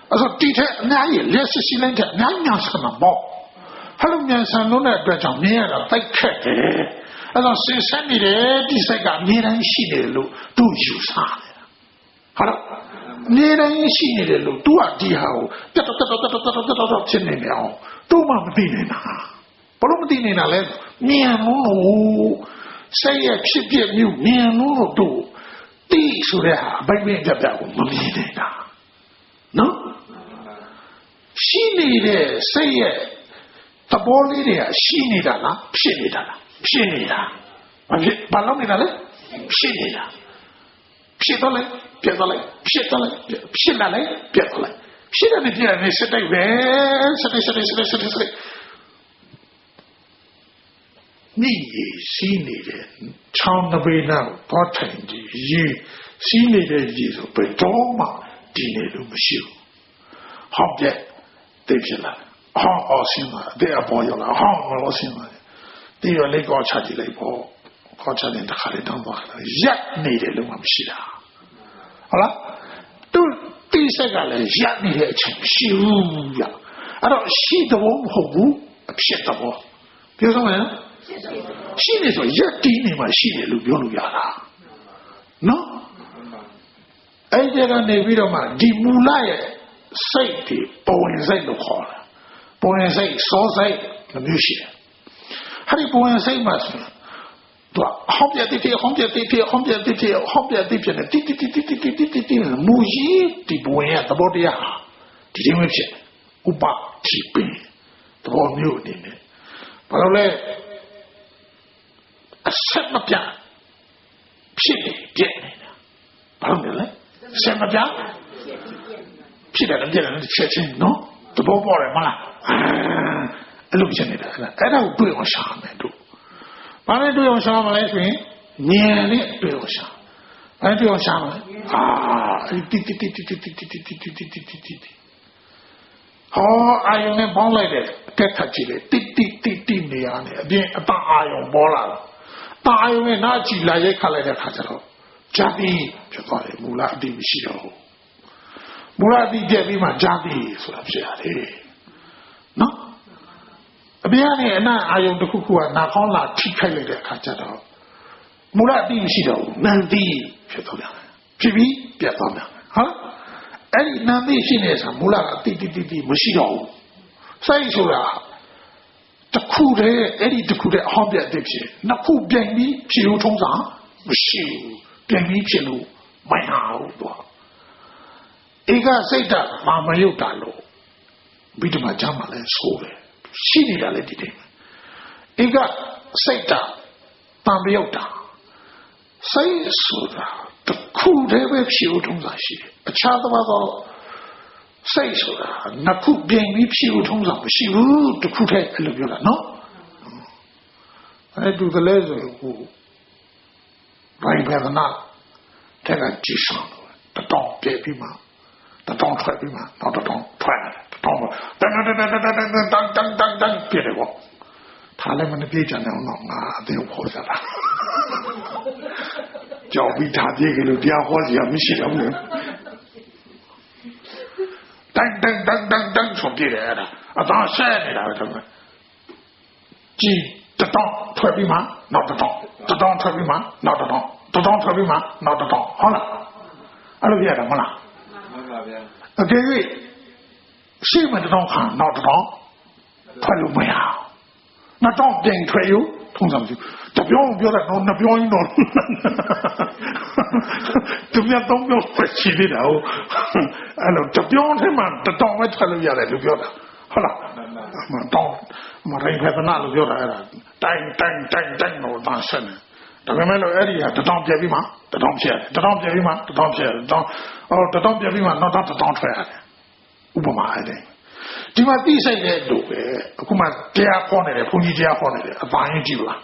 Speaker 1: 我说地铁那也烈士西人的，那样是那么，还有面上路那边讲面了在开的，我说谁山里的第三个没人西的路都有啥的，好了，没人西的路都啊地下哦，哒，进来了，都嘛不地呢呐，不那么地呢来面路。谁也批评有面路多，地出来啊，外面这边我们没得的，喏，心里的谁也，他玻璃的心里的啦，骗你的啦，骗你的，把老米的嘞，骗你的，骗到来，别到来，骗到来，骗来来，别到来，骗到你别人是对呗，是的。你心里的唱的被那不成的，心里的意思被装嘛，地内都没修，好的，对不起了，好心了，对啊，朋友了，好心了，对啊，你搞差的来不，搞差的他还得当不好，一内的都没西的，好了，都第三个来一内的成修呀，而到西的我们好不骗的我，比如说呢？心里说一滴你嘛，心里路标路亚啦，喏，而且呢，那边的嘛，地木来谁的保温谁都好了，保温谁烧谁那没有写，还得保温谁嘛是，对吧？旁边的片，旁边的片的，滴，木一的保温呀，怎么的呀？地因为片，我把提病，怎么没有的呢？完了嘞。什么变？骗你变你的，把我们来什么变？骗的人变人的切钱喏，都不包了嘛啦，路骗你的，那我不用想那都，把那都用想嘛来说，年龄不用想，俺不用想嘛啊，滴，好，阿勇那帮来的，该他起来，滴那样的，连当阿勇包了。大因为那进来也看来的看着了，家里就到了木拉地西了，木拉地这里嘛家里说了不是的，喏，别呢那阿勇的姑啊，那好拿踢开来的看着了，木拉地西了，南地就到了，这边别到了，好了，哎，南地现在上木拉地没西了，所以说啊。这苦的，哎，你这苦的好别对不起，那苦便秘皮肉冲上，不行，便秘皮肉没好多。一个谁的妈妈有大路，为什么讲嘛来说的，心里来的对。一个谁的妈妈有大，谁说的？这苦的为皮肉冲上去，掐的话到。谁说的？那苦便秘皮肉冲上，皮肉这苦太那不了喏。哎，都是来自我，万一拍子那，这个地上了，他当别比嘛，他当出来比嘛，当出来，当我，当，别的我，他那么的别讲那种啊，都有破绽了，脚比他这个都电话也没写了呢。噔，从地来的啊，当山里来的么？鸡得当特别嘛，闹得当特别嘛，闹得当特别嘛，闹得当，好了，阿拉别的么啦？那这个谁们得当看闹得当，他就没有，那当变出来有，通常就这表的那表演怎么样都不要不起的了，这表他嘛，这当外出来原来就表的，好了，嘛当嘛人拍的那都表的了，噔，我当时呢， ဒါပေမဲ့လို့အဲ့ဒီဟာ1000ပြည့်ပြီးမှ1000ဖြစ်ရတယ်1000ပြည့်ပြီးမှ1000ဖြစ်ရတယ်1000ပြည့်ပြီးမှနောက်1000ထွက်ရတယ်ဥပမာအဲ့ဒါဒီမှာသိစိတ်တဲ့တို့ပဲအခုမှတရားခေါ်နေတယ်ဘုန်းကြီးတရားခေါ်နေတယ်အပန်းရင်ကြည့်လား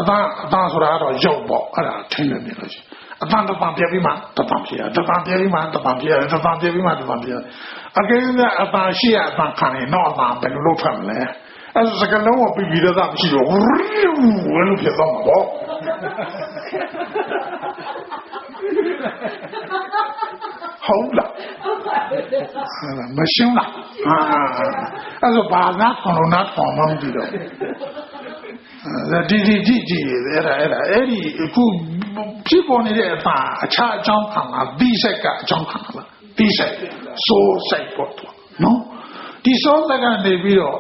Speaker 1: အပန်းဆိုတာတော့ရုပ်ပေါ့အဲ့ဒါထင်းနေတယ်လို့ရှိအပန်းပြည့်ပြီးမှ1000ဖြစ်ရတယ်1000ပြည့်ပြီးမှ1000ဖြစ်ရတယ်1000ပြည့်ပြီးမှ1000ဖြစ်ရတယ်အကယ်၍အပန်းရှိရအပန်းခံရင်တော့အပန်းဘယ်လိုလုပ်ထွက်မလဲအဲ့စကလုံးကိုပြီးတော့မရှိတော့ဝလို့ဖြစ်သွားမှာပေါ့ဟုတ်လားမရှင်းလားအဲ့ဆိုဘာသာခေါ်လို့နားထောင်မှမသိတော့ဒီအဲ့ဒီအခုဖြစ်ပေါ်နေတဲ့အပန်းအခြားအကြောင်းခံတာဒီစိတ်ကအကြောင်းခံတာဒီစိတ်စိုးစိတ်ပေါ့နော်ဒီစိုးစိတ်ကနေပြီးတော့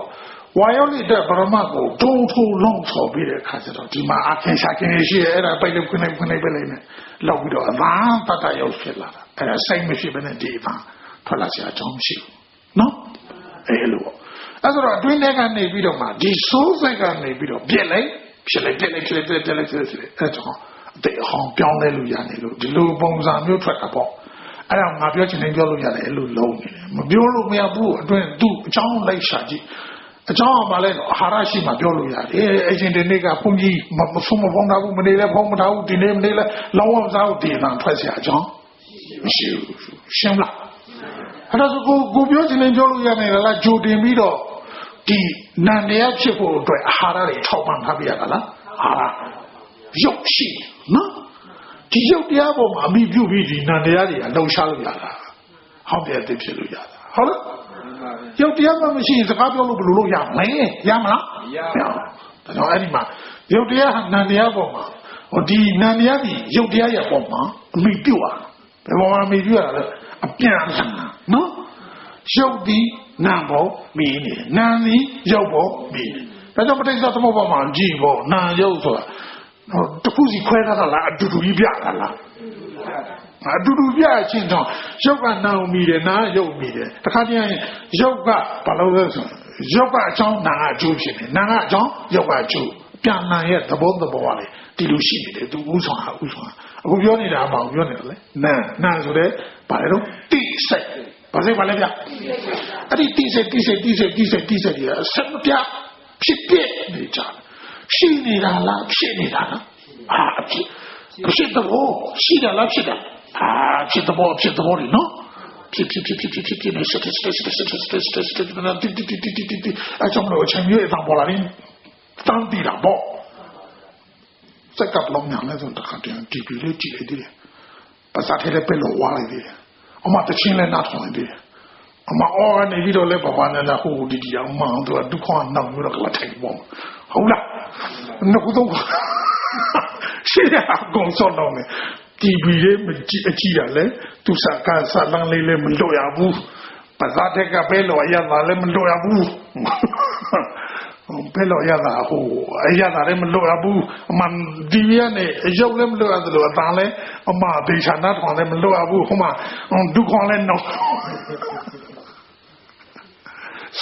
Speaker 1: ဝါယောလိတဲ့ပရမတ်ကိုထုံလုံးဆော်ပြီးတဲ့အခါကျတော့ဒီမှာအခင်ရှာခင်ရှိရဲ့အဲ့ဒါပိတ်လို့ခွနေပဲလိုက်နေလောက်ပြီးတော့အသာတတ်ရောက်ဖြစ်လာတာအဲ့ဒါစိတ်မရှိဘဲနဲ့ဒီအပန်းထွက်လာစရာအကြောင်းမရှိဘူးနော်အဲ့လိုပေါ့အဲ့ဆိုတော့အတွင်းထဲကနေပြီးတော့မှဒီစိုးစိတ်ကနေပြီးတော့ပြက်လိုက်ဖြစ်လိုက်အဲ့တော့အတေအဟောင်းပြောင်းလဲလို့ရနေလို့ဒီလိုပုံစံမျိုးထွက်တာပေါ့အဲ့ဒါငါပြောချင်တယ်ပြောလို့ရတယ်အဲ့လိုလုံးနေတယ်မပြောလို့မရဘူးအတွင်းသူ့အကြောင်းလိုက်ရှာကြည့်အကြောင်းကဘာလဲတော့အာဟာရရှိမှပြောလို့ရတယ်အရှင်ဒီနေ့ကဘုန်းကြီးမဆုံးမဖုံးတာဘူးမနေလဲဖုံးမထားဘူးဒီနေ့မနေလဲလောင်းဝစားဖို့ဒီအတန်ထွက်เสียအကြောင်းမရှိဘူးရှင်းလားအဲ့ဒါဆိုကိုပြောချင်တယ်ပြောလို့ရမယ်လားကြိုတင်ပြီးတော့ဒီနန္တရားဖြစ်ဖို့အတွက်အာဟာရတွေထောက်ပံ့ထားပြရတာလားအာဟာရရုပ်ရှိနော်ဒီရုပ်တရားပေါ်မှာအမိပြုပြီးဒီနန္တရားတွေအလုံးရှားလို့ရတာဟောက်ပြတဲ့ဖြစ်လို့ရတာဟုတ်လားရုပ်တရားမှမရှိရင်စကားပြောလို့ဘယ်လိုလုပ်ရမလဲရမလားမရဘူးဒါကြောင့်အဲ့ဒီမှာရုပ်တရားဟာနန္တရားပေါ်မှာဒီနန္တရားဒီရုပ်တရားရဲ့ပေါ်မှာအမိပြုတ်ရဘယ်ပေါ်မှာအမိပြုတ်ရလဲအပြန်အလှန်နော်ရုပ်ဒီနာမ်ပေါ်မီးနေနာမ်ဒီရုပ်ပေါ်မီးနေဒါကြောင့်ပဋိစ္စသမုပ္ပါဒ်မှာကြည့်ပေါ့နာမ်ရုပ်ဆိုတာတခုစီခွဲထားတာလားအတူတူကြီးပြတာလားအတူတူပြချင်းတော့ရုပ်ကနာမ်မီးတယ်နာမ်ရုပ်မီးတယ်တခါတည်းရုပ်ကဘာလို့လဲဆိုရုပ်ကအကြောင်းနာမ်ကအကျိုးဖြစ်နေနာမ်ကအကြောင်းရုပ်ကအကျိုးပြန်နာမ်ရဲ့သဘောကလေဒီလိုရှိနေတယ်သူဥဆောင်အခုပြောနေတာမဟုတ်ပြောနေတယ်လေနာမ်ဆိုတဲ့ဘာလဲတော့တိစိတ်ဘာလဲဗျအဲ့ဒီတိစိတ်ဒီဆက်ပြဖြစ်ပြနေကြရှိနေတာလားဖြစ်နေတာလားဖြစ်တော့ရှိတာလားဖြစ်တာဖြစ်တော့လေနော်ဖြစ်နေစအကြောင်းလို့အချိန်ကြီးအတောင်ပေါ်လာရင်တန်းတီးတာပေါ့စက်ကပ်လုံးညာလဲဆိုတော့ဒီပီလေးကြည့်လိုက်တယ်ပါစားထဲပဲလို့ဝါလိုက်တယ်အမတချင်းလဲနားထောင်လိုက်တယ်အမအော်နေပြီးတော့လဲပပနဲ့လာဟိုဒီအောင်မအောင်တော့ဒုက္ခနောက်ပြီးတော့ကထိုင်ပေါ့ဟုတ်လားနှုတ်တော့ရှေ့အကုန်စောတော့မယ်တီဗီလေးမကြည့်အကြည့်ရလဲသူစကားစလန်းလေးလည်းမလွတ်ရဘူးပါစားတဲ့ကပဲလို့ရတာလည်းမလွတ်ရဘူးဘယ်လိုရတာဟိုအရတာလည်းမလွတ်ရဘူးအမှဒီရနဲ့ရုပ်လည်းမလွတ်ရသလိုအတန်လည်းအမဒေချာနာထောင်လည်းမလွတ်ရဘူးဟိုမှာဒုက္ခလည်းတော့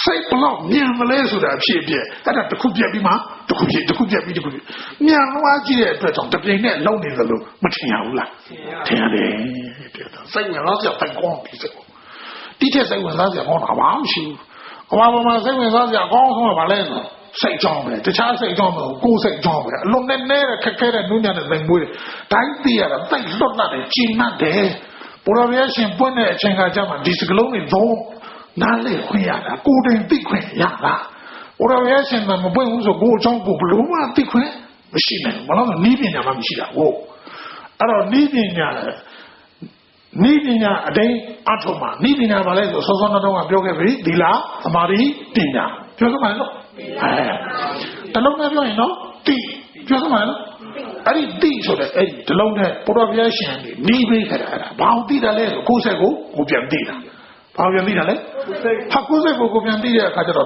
Speaker 1: စိတ်ဘလောက်မြန်မလဲဆိုတာအဖြစ်အပျက်အဲ့ဒါတစ်ခုပြက်ပြီးမှတစ်ခုပြက်ပြီးမြန်သွားကြည့်တဲ့အတွက်ကြောင့်တပြိုင်နဲ့လုံးနေသလိုမထင်ရဘူးလားထင်ရတယ်စိတ်ဝင်စားစရာတိုင်ကောင်းပြီစိတ်တိကျစိတ်ဝင်စားစရာကောင်းတာဘာမှမရှိဘူးအမှားမှာစိတ်ဝင်စားစရာကောင်းဆုံးကဘာလဲဆိုစိတ်ကြောင်းပဲတခြားစိတ်ကြောင်းမဟုတ်ကိုယ်စိတ်ကြောင်းပဲအလုံးနဲ့နဲတဲ့ခက်ခဲတဲ့နုညံ့တဲ့စိတ်မွေးတယ်တိုင်းသိရတာတိတ်လွတ်လာတယ်ကျဉ်းတယ်ဘုရားဗျာရှင်ပွင့်တဲ့အချိန်ကကြာမှဒီစကလုံးတွေသုံးနားလေခွင့်ရတာကိုယ်တိုင်သိခွင့်ရတာဘုရားဗျာရှင်ကမပွင့်ဘူးဆိုကိုယ်အကြောင်းကိုဘယ်လိုမှသိခွင့်မရှိနိုင်ဘူးဘာလို့လဲနီးပညာမှမရှိတာဟုတ်အဲ့တော့နီးပညာအတိုင်းအထုံးမှာနီးပညာပါလဲဆိုစောစောတော့ကပြောခဲ့ပြီဒီလားသမာဓိပညာပြောစမ်းပါလို့တလုံးနဲ့ပြောရင်နော်တိပြောစမ်းပါလို့အဲ့ဒီတိဆိုတဲ့အဲ့ဒီတလုံးနဲ့ဘုရားဗျာရှင်နီးပေးခဲ့တာအဲ့ဒါဘာလို့တိတယ်လဲဆိုကိုယ်စိတ်ကိုပြန်သိတာဘာပြန်သိတာလဲဟာကိုယ်စိတ်ကိုပြန်သိတဲ့အခါကျတော့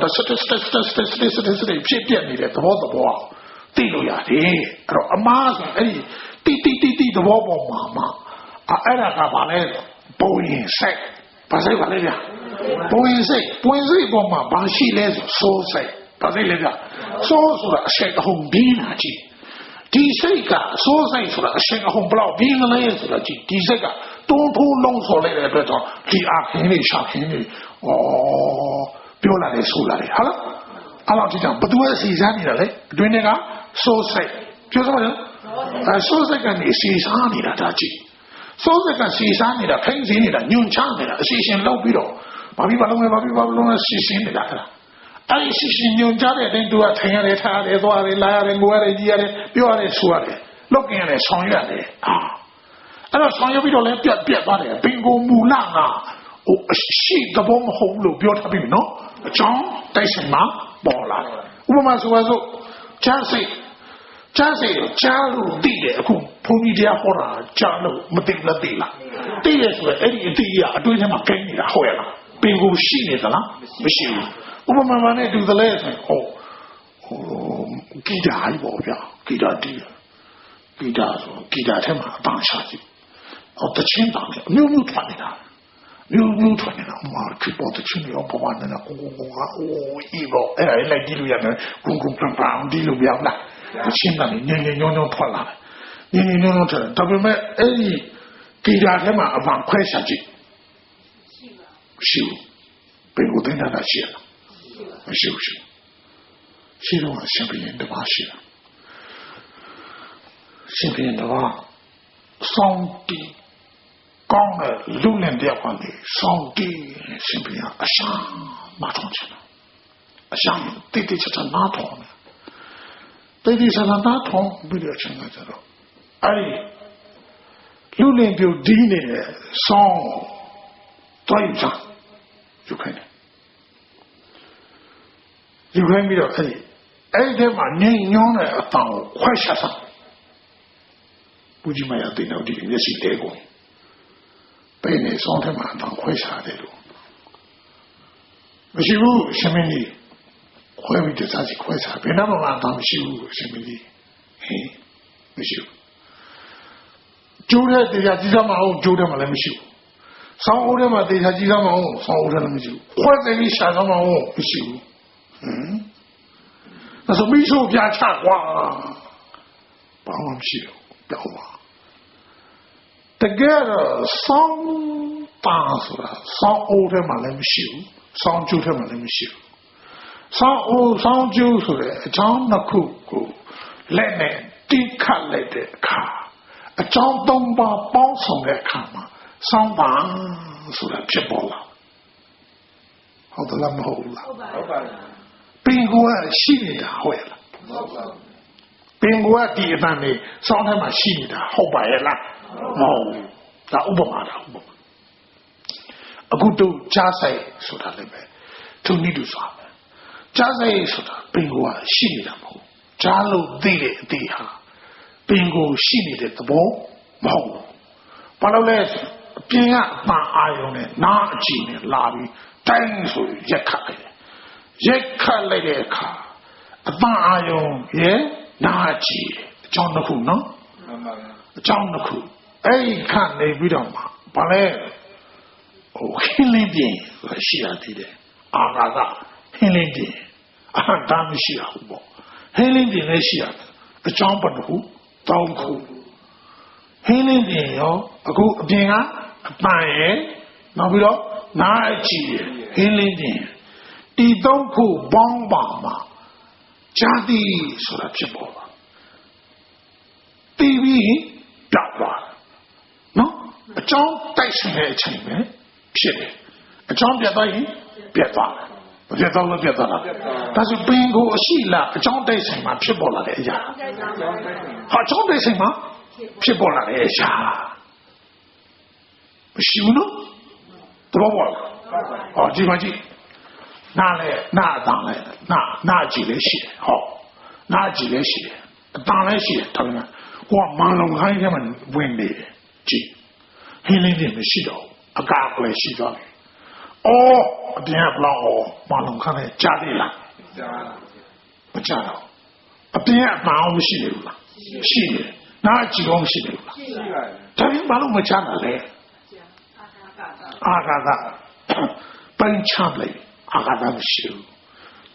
Speaker 1: ဖြစ်ပြနေတဲ့သဘောသိလို့ရတယ်အဲ့တော့အမှားဆိုအဲ့ဒီတိသဘောပေါ်မှာအဲ့ဒါကဘာလဲပုံရင်စိတ်ဘာစိတ်ပါလဲဗျပုံရင်စိတ်ပေါ်မှာဘာရှိလဲဆိုစိုးစိတ်ဘာစိတ်လဲဗျစိုးဆိုတာအစိတ်အဟုန်ပြီးနာကြည့် ဒီစိတ်ကစိုးစိတ်ဆိုတာအရှင်အဟုန်ဘလောက်ပြင်းလဲဆိုတာကြည့်ဒီစိတ်ကတွန်းထိုးလုံးဆော်လိုက်တဲ့အတွက်ကြောင့်ဒီအခင်းလေးရှာခင်းလေးပြောလာတယ်ဆိုလာတယ်ဟုတ်လားအဲ့တော့ဒီကြောင့်ဘသူကစီစားနေတာလဲအတွင်းကစိုးစိတ်ပြောစမ်းပါစိုးစိတ်ကနေစီစားနေတာဒါကြည့်စိုးစိတ်ကစီစားနေတာဖိန်းစင်းနေတာညွန်ချနေတာအစီရှင်လောက်ပြီးတော့ဘာပြီးဘာလုံးလဲစီစဉ်နေတာအဲ့ဒါအဲ့ဒီရှင်ညွန်ကြတဲ့အတိုင်းသူကထိုင်ရတယ်ထားရတယ်သွားရတယ်လာရတယ်ငိုရတယ်ကြီးရတယ်ပြောရတယ်ဆိုရတယ်လုတ်กินရတယ်ဆောင်ရွက်ရတယ်အဲ့တော့ဆောင်ရွက်ပြီးတော့လည်းပြတ်သွားတယ်ပင်ကိုမူလကရှိသဘောမဟုတ်လို့ပြောထားပြီနော်အကြောင်းတိုက်ဆိုင်မှာပေါ်လာတယ်ဥပမာဆိုပါစို့ချမ်းစိတ်ကြားလို့သိတယ်အခုဘုန်းကြီးတရားဟောတာကြားလို့မသိလားသိလားသိရဆိုရင်အဲ့ဒီအသိရအတွင်းထဲမှာကိန်းနေတာဟုတ်ရလားပင်ကိုရှိနေသလားမရှိဘူးဥပမာနဲ့တူသလဲဆိုဟိုဂီတာကြီးပေါ့ဗျာဂီတာတီးဂီတာဆိုဂီတာထဲမှာအပန်းရှာကြည့်တချင်းတောင်အမျိုးမျိုးထွက်နေတာမျိုးထွက်နေတာမှာခေပေါ်တချင်းရောပေါ်မှာနေတာအိုးဤဘောအဲ့ဒါလည်းကြည့်လို့ရတယ်ဂုံပန်ပန်ဒီလိုပြောင်းလာတချင်းကလည်းညင်ညွန်းထွက်လာတယ်ညင်ထွက်ဒါပေမဲ့အဲ့ဒီဂီတာထဲမှာအပန်းခွဲရှာကြည့်ရှိဘယ်ကိုတင်တာရှိလားရှိတော့ရှင်ဘုရင်တပါးရှိတာရှင်ဘုရင်တပါးစောင်းတီကောင်းတဲ့လူနဲ့တယောက်ကနေစောင်းတီရှင်ဘုရင်အရှာနားထောင်ချင်တာအရှာတိတိကျကျနားထောင်တယ်တိတိကျကျနားထောင်ပြီးတော့ချင်တာကြတော့အဲ့ဒီလူနဲ့ပြုတ်ဒီနေတဲ့စောင်းတိုင်းချာယူခိုင်းတယ်ယူခိုင်းပြီးတော့အဲ့ဒီထဲမှာညင်ညွန်းတဲ့အတောင်ခွဲရှာစားပူကြီးမရတဲ့နောက်ဒီမျက်စိတဲကိုပဲနေဆောင်ထဲမှာအတောင်ခွဲရှာတယ်လို့မရှိဘူးရှင်မင်းကြီးခွဲပြီးတစားစီခွဲစားဘယ်တော့မှအတောင်မရှိဘူးရှင်မင်းကြီးဟေးမရှိဘူးကျိုးတဲ့တရားကြီးစားမအောင်ကျိုးတယ်မှလည်းမရှိဘူးဆောင်းအိုးထဲမှာတရားကြီးစားမအောင်ဆောင်းအိုးထဲလည်းမရှိဘူးခွဲသိပြီးရှာစားမအောင်မရှိဘူး那是没手边插花，把我们洗了，不要吧。这个上当是了，上欧的嘛那么修，上九的嘛那么修，上九是了，长那苦来呢，低看来的看，长东巴帮上来看嘛，上当是了撇包了，好的那么好了。边个细腻的好呀了，边个第一单的上台嘛细腻的好白了，那乌不嘛的乌不嘛，我都加塞说他那边，从你都说，加塞说他边个细腻的好，加入地的地下，边个细腻的不好，把那来边个拿阿用的拿几呢拉比，单数一看来的。ရက်ခတ်လိုက်တဲ့အခါအပန်းအာယုံရဲ့နာကြည့်အကြောင်းတစ်ခုနော်အကြောင်းတစ်ခုအဲ့ဒီခတ်နေပြီးတော့မှဘာလဲဟိုခင်းလင်းပြင်ရှိရသေးတယ်အာဃာကခင်းလင်းပြင်အဟံတာမရှိရဘူးပေါ့ခင်းလင်းပြင်လည်းရှိရတယ်အကြောင်းဘယ်တစ်ခုတောင်းခုခင်းလင်းပြင်ရောအခုအပြင်ကအပန်းရဲ့နောက်ပြီးတော့နာကြည့်ခင်းလင်းပြင်ဒီသုံးခုပေါင်းပါမှာဇာတိဆိုတာဖြစ်ပေါ်ပါတီးပြီးပြောက်သွားနော်အကြောင်းတိုက်ဆိုင်တဲ့အချိန်ပဲဖြစ်တယ်အကြောင်းပြတ်သွားရင်ပြတ်သွားတယ်မပြတ်တော့လို့ပြတ်သွားတာဒါဆိုပင်ကိုအရှိလားအကြောင်းတိုက်ဆိုင်မှာဖြစ်ပေါ်လာတဲ့အရာဟာအကြောင်းတိုက်ဆိုင်မှာဖြစ်ပေါ်လာတဲ့အရာမရှိဘူးနော်တော့ဘောဟောဒီမှာကြည့်နားလေနားတန်လေနားကြည့်လေရှိတယ်ဟောနားကြည့်လေရှိတယ်အတန်လည်းရှိတယ်ဒါပေမဲ့ကိုကမန်လုံခိုင်းထဲမှာဝင်နေတယ်ကြည့်ဟင်းလေးတွေမရှိတော့အကားလည်းရှိသွားပြီအော်အပြင်ကဘလောက်မန်လုံခိုင်းထဲကြားသေးလားမကြားတော့အပြင်ကအတန်အောင်မရှိဘူးလားရှိတယ်နားကြည့်အောင်ရှိတယ်လားရှိပါတယ်ဒါပြင်ဘာလို့မကြားတာလဲအာဃာကပန်းချလိုက်အာဃာတမရှိဘူး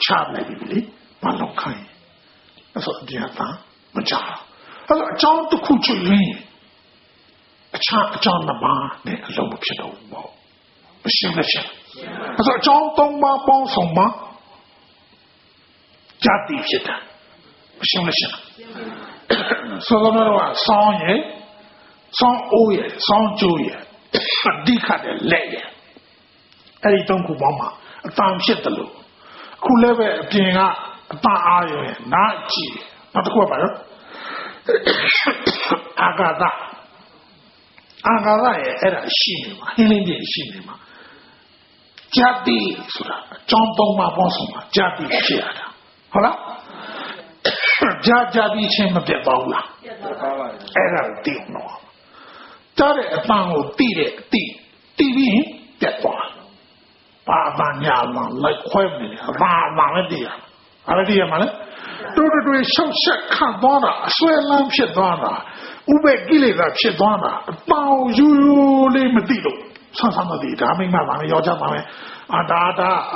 Speaker 1: ချလိုက်ပြီလေမလောက်ခိုင်းအဲ့ဆိုအပြင်ကမကြ他说张都哭就晕，张那妈那老不皮头包，行了行。他说张东妈帮手吗？家地皮的，行了行。说到那话，商业、商欧业、商周业，离开的来也，哎，东苦帮忙，当皮的路，苦来外边啊，当阿爷拿鸡，那都过把人。阿嘎达也အဲ့ဒါရှိနေမှာဟင်းလင်းပြင်ရှိနေမှာဂျာတိဆိုတာကြောင်းသုံးပါးပေါင်းစုံမှာဂျာတိဖြစ်ရတာဟုတ်လားဂျာတိချင်းမပြတ်ပါဘူးလားပြတ်ပါပါအဲ့ဒါကိုသိအောင်တော့ကြားတဲ့အပန်းကိုသိပြီးရင်ပြတ်သွားပါပါညာမှာလိုက်ခွဲနေတယ်ဘာမှမသိရဘာလဲသိရမှာလဲတို့တွေရှောက်ဆက်ခံသွားတာအဆွဲလန်းဖြစ်သွားတာဥပ္ပကိလေသာဖြစ်သွားတာအပေါင်းယူလေးမသိလို့ဆန်းဆန်းမသိဒါမိမပါမယ်ယောက်ျားပါမယ်အတာ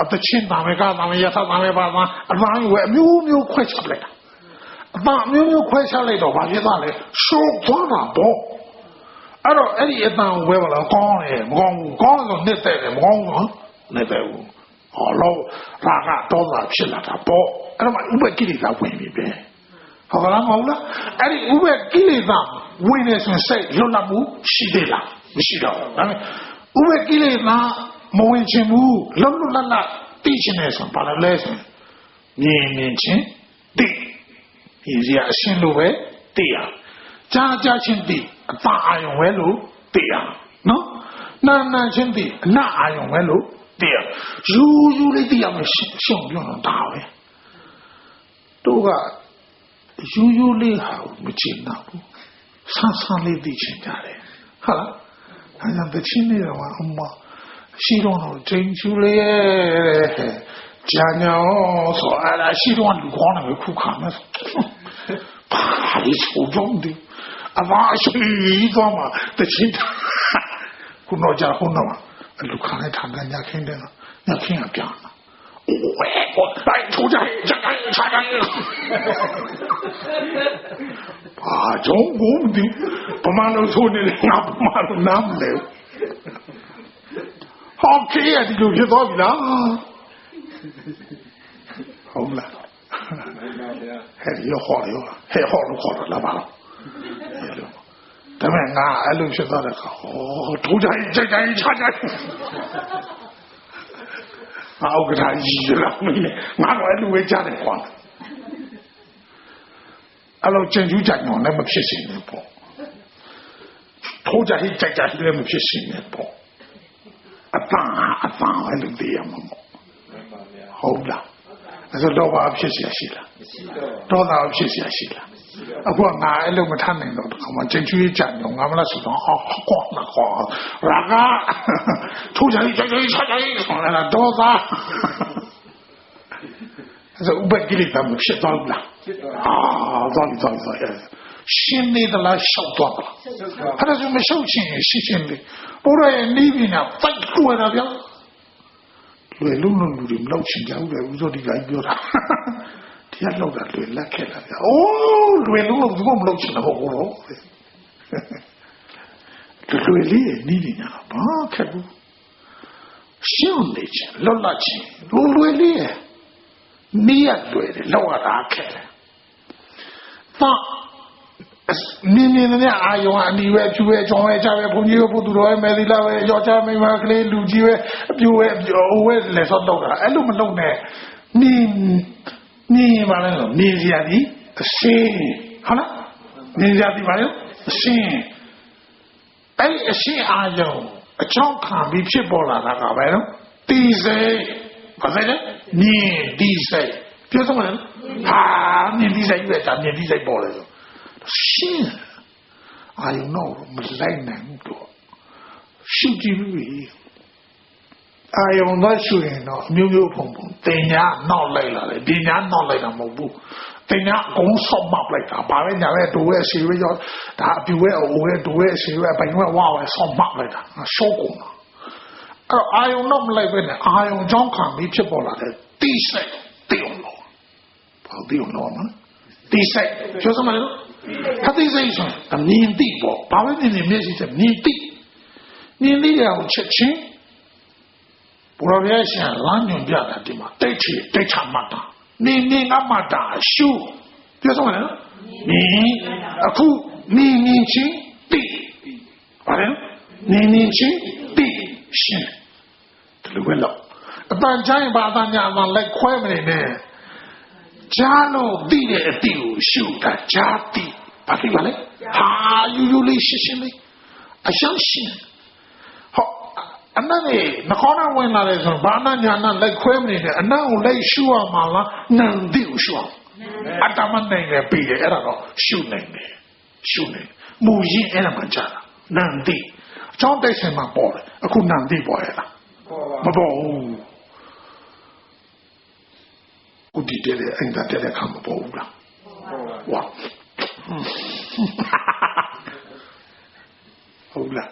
Speaker 1: အတချင်းပါမယ်ကပါမယ်ယထာပါမယ်ပါပါအပန်းဝဲအမျိုးခွဲချလိုက်တာအပန်းအမျိုးခွဲချလိုက်တော့ဘာဖြစ်သွားလဲရှုပ်သွားတာပေါ့အဲ့တော့အဲ့ဒီအပန်းဝဲပါလားကောင်းတယ်မကောင်းဘူးကောင်းလို့နှစ်တဲ့တယ်မကောင်းဘူးနှစ်တဲ့ဘူးဟောလို့ရာကတော့တာဖြစ်လာတာပေါ့အဲ့တော့ဥပ္ပကိလေသာဝင်ပြီပဲဟုတ်ကလားမဟုတ်လားအဲ့ဒီဥပ္ပကိလေသာဝင်နေဆိုစိတ်လွတ်လပ်မှုရှိသေးလားမရှိတော့ဘူးဒါပေမဲ့ဥပ္ပကိလေသာမဝင်ချင်ဘူးလွတ်လပ်သိချင်တယ်ဆိုဘာလဲဆိုမြင်ချင်းသိဒီစရာအရှင်းလို့ပဲသိရကြားချင်းသိအသာအာယုံပဲလို့သိရနော်နာချင်းသိအနအာယုံပဲလို့သိရယူလေးသိရမယ်ရှုံပြောတော့ဒါပဲတို့ကယူလေးဟာမချင်တော့ဘူးဆန်းလေးသိချင်ကြတယ်ဟုတ်လားအဲဒါတချင်းနေတော့အမရှိတော့ချင်းချူလေးကြာညောဆိုအဲ့ဒါရှိတော့လူကောင်းတယ်ခုခါမယ်ဘာလို့ဆိုတော့ဒီအမအရှိတော့မှတချင်းခုတော့ကြာခုတော့လူခါနဲ့ထားတဲ့ညခင်းတယ်ညခင်းကပြန်လာ喂，我来出家这个查干了。啊，中国的不马路出的，俺不马路拿不了。好开呀，你就别到你了。好了，还要好了，还好了，来吧了。咱们俺路学到的好，出家这个查干。我给他医了，没嘞，俺老路为家的慌。俺老真就家娘那么撇心的不，土家是家那么撇心的不，阿当还能这样吗？好了，那是老爸撇心了，老大撇心了。我俺路没谈那个，我真就家娘，俺们那是说好光，那个土家一家从来那多少，这五百几里咱们撇到了啊，早，心里的那小多了，他那什么小心细心的，不然里面呢再多那边，来弄的老亲家来，我说你来不了。ဒီကလောက်တာလွယ်လက်ခဲ့လာဗျာအိုးလွယ်လုံးလုံးဘုမလောက်ချင်တော့ဘောလို့လွယ်လေးနီးနေတာဘာခက်ဘူးရှင်းနေချင်လောလချင်းလွယ်လေးနီးရလွယ်တယ်လောက်ရတာခက်တယ်ပါနင်းနေအာယုံအနီးပဲဖြူပဲကြောင်းပဲကြားပဲဘုံကြီးဘုသူတော်ပဲမယ်သီလာပဲယောက်ျားမိန်းမကလေးလူကြီးပဲအပြိုပဲအိုးပဲလက်စောတော့တာအဲ့လိုမလုပ်နဲ့你把那个你家的心好了，你家的嘛哟心，哎心阿哟，照看比皮包了那个呗喽，第三，不是的，你第三，叫什么人？啊，你第三越讲，你第三包了就，心，阿哟那我们来难多，手机里。အာယုံသွားရှုရင်တော့မျိုးဖုံတင်ညာနောက်လိုက်လာတယ်ဒီညာနောက်လိုက်တာမဟုတ်ဘူးတင်ညာအကုန်ဆော့မှပ်လိုက်တာဘာပဲညာပဲဒိုးရဲ့ရှေဝဲရောဒါအပြူဝဲအိုဝဲဒိုးရဲ့ရှေဝဲဘိုင်ဝဲဝါဝဲဆော့မှပ်လိုက်တာရှော့ကုန်တာအဲ့အာယုံနောက်မလိုက်ပဲနဲ့အာယုံကြောင်းခံပြီးဖြစ်ပေါ်လာတဲ့တိစိတ်တိအောင်လို့ဘာတိအောင်လို့မလဲ地塞叫什么呢？他地塞说年地不，把外面的面是年地，年地要吃钱，不然别想懒人家的地嘛，得吃得吃嘛的，年阿嘛的修，叫什么呢？年啊苦年轻地，完了年轻地是，这里为了。但家人把大家往来快门里面，家路地的地修的家地，把这个嘞，他有类似的，相信。好，那里那可能为哪里说，把那家那来快门里面，那我来修啊嘛啦，能地修，他们那个比的那个修那个修那，木艺那么家了，能地，长得什么包的，可能地包的啦，不包。我弟弟的，人家弟弟看不过了，哇，好了，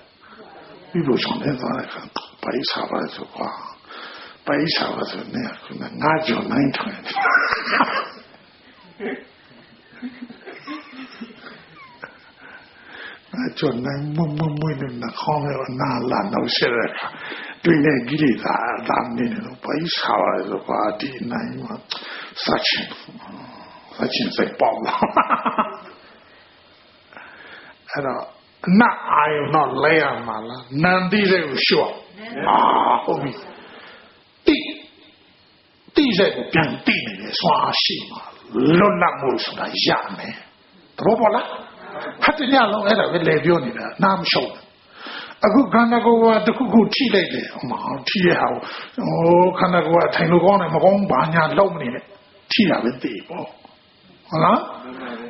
Speaker 1: 一路上来上来看，白茶吧就话，白茶吧就那样，可能俺就难听，俺就难摸的那好没有那烂到现在。对那给你咱们那种白茶啊，就话的那嘛，4000在包了，那还有那来啊嘛了，南地在有说啊，后面地在变地那个刷新嘛，乱那说的下面，懂不啦？他这样弄，那个来表你的，那么少的。အခုခန္ဓာကိုယ်ကတခုခုထိလိုက်တယ်ဟိုမှာထိရဟာခန္ဓာကိုယ်ကထိုင်လို့ကောင်းတယ်မကောင်းဘာညာလုံးမနေနဲ့ထိတာပဲသိပေါ့ဟုတ်လား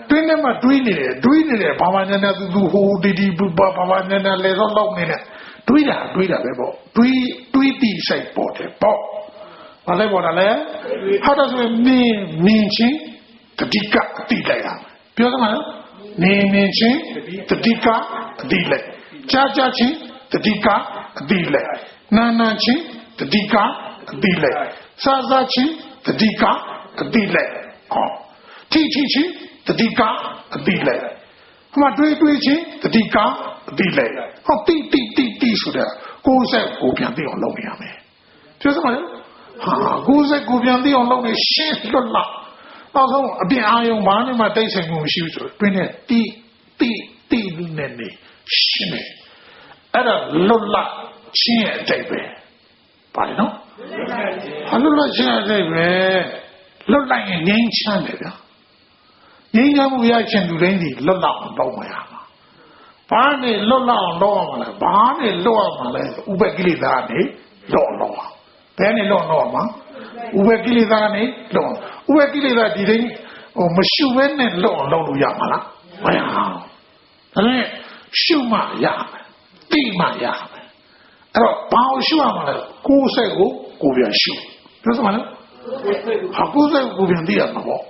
Speaker 1: တွင်းထဲမှာတွေးနေတယ်ဘာမှညာသူဟိုတီဘာမှညာလေတော့လုံးနေနဲ့တွေးတာပဲပေါ့တွေးတိစိတ်ပေါ်တယ်ပေါ့ဘာလဲပေါ်တာလဲဟာတော့ဆိုမြင်ချင်းတတိကအတိလိုက်ရပြောစမ်းလားမြင်ချင်းတတိကအတိလိုက်ကြာချင်းတတိကအတိလိုက်နာချင်းတတိကအတိလိုက်စားချင်းတတိကအတိလိုက်ဟောထိချင်းတတိကအတိလိုက်ဟိုမှာတွေးချင်းတတိကအတိလိုက်ဟောတိဆိုတဲ့ကိုယ်ဆက်ကိုပြန်သိအောင်လုပ်ရမယ်ပြောစမ်းပါလေဟာကိုယ်ဆက်ကိုပြန်သိအောင်လုပ်နေရှင်းလွတ်လောက်နောက်ဆုံးအပြင်အာယုံဘာနဲ့မှတိတ်ဆိတ်မှုမရှိဘူးဆိုတွင်းနဲ့တိနဲ့နေရှင်းတယ်အဲ့ဒါလွတ်လပ်ချင်းရဲ့အတိတ်ပဲပါလေနော်လွတ်လပ်ချင်းရဲ့အတိတ်ပဲလွတ်လပ်ရင်ငြိမ်းချမ်းတယ်ဗျာငြိမ်းချမ်းမှုရချင်သူတိုင်းဒီလွတ်လပ်အောင်လုပ်မရမှာဘာနဲ့လွတ်လပ်အောင်လုပ်ရမှာလဲဘာနဲ့လွတ်ရမှာလဲဥပကိလေသာနဲ့လွတ်အောင်ဘယ်နဲ့လွတ်အောင်မှာဥပကိလေသာနဲ့လွတ်ဥပကိလေသာဒီတိုင်းဟိုမရှုဘဲနဲ့လွတ်အောင်လုပ်လို့ရမှာလားမရအောင်ဒါနဲ့ရှုမှရမယ်တိမှရမယ်အဲ့တော့ဘာလို့ရှုရမှာလဲကိုယ်စိတ်ကိုကိုယ်ပြန်ရှုပြောစမ်းပါလားဟာကိုယ်စိတ်ကိုယ်ပြန်သိရမှာပေါ့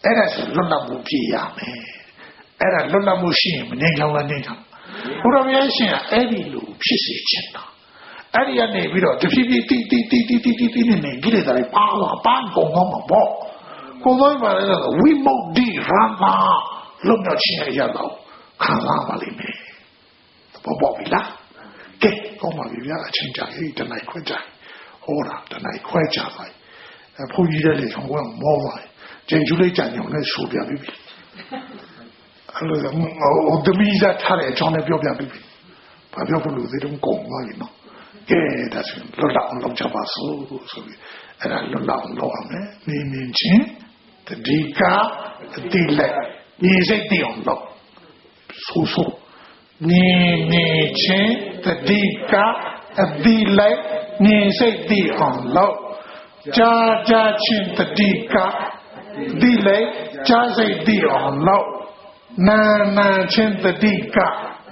Speaker 1: အဲ့ဒါဆိုလွတ်လပ်မှုဖြစ်ရမယ်အဲ့ဒါလွတ်လပ်မှုရှိရင်မငြိမ်းချမ်းလားငြိမ်းချမ်းဘုရားမြတ်ရှင်ကအဲ့ဒီလိုဖြစ်စေချင်တာအဲ့ဒီကနေပြီးတော့တဖြည်းဖြည်းတိနေကြည့်တယ်ပါလာပန်းကုန်တော့မှာပေါ့ကိုယ်တော့ပါလေဝိမု ക്തി ရမ္မာလွတ်မြောက်ခြင်းရတော့ခံစားပါလိမ့်မယ်ပေါ့ပြီလားကဲကောင်းပါပြီဗျာအချင်းကြရေးတနိုင်ခွဲကြဟောတာတနိုင်ခွဲကြပါဘုန်းကြီးတဲ့လေဆောင်ကမောပါကျင်ကျူးလေးကြံညောင်းနဲ့ဆိုပြပြီအဲ့လိုဟိုတမီးစားထားတဲ့အကြောင်းနဲ့ပြောပြပြီဘာပြောဖို့လို့ဒီတော့ကုန်သွားပြီနော်ကဲဒါဆိုလွတ်လောက်အောင်လုပ်ကြပါစို့ဆိုပြီးအဲ့ဒါလွတ်လောက်အောင်လုပ်အောင်နေချင်းတတိကအတိလက်ညီစိတ်တည်အောင်လုပ်ဆိုနေချင်းတတိကအတိလက်ညီစိတ်တည်အောင်လုပ်ကြာချင်းတတိကဒီလက်ကြာစိတ်တည်အောင်လုပ်နာချင်းတတိက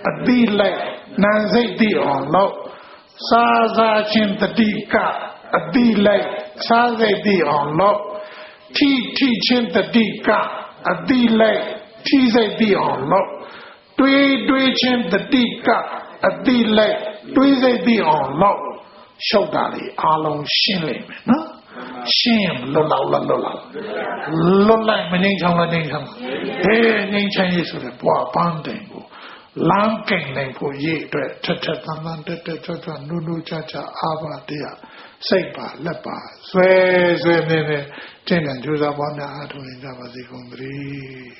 Speaker 1: အတိလက်နာစိတ်တည်အောင်လုပ်စားချင်းတတိကအတိလက်စားစိတ်တည်အောင်လုပ်ထိချင်းတတိကအတိလက်ထိစိတ်တည်အောင်လုပ်တွေးချင်းတတိကအတိလက်တွေးစိတ်တည်အောင်လုပ်ရှုပ်တာလေအားလုံးရှင်းလိမ့်မယ်နော်ရှင်းလွတ်လောက် လွတ်လိုက်မငြိမ်းချမ်းလားငြိမ်းချမ်းဟေးငြိမ်းချမ်းရေးဆိုတဲ့ဘဝပန်းတိုင်ကိုလမ်းကင်နိုင်ဖို့ရည်အတွက်ထက်ထက်သန်သန်တက်တက်ကြွကြွနုနုချာချာအားပါတရားစိတ်ပါလက်ပါဆွဲဆွဲနေနေကျင့်တဲ့ကြိုးစားပွားများအားထုတ်နေကြပါစေကုန်သတည်း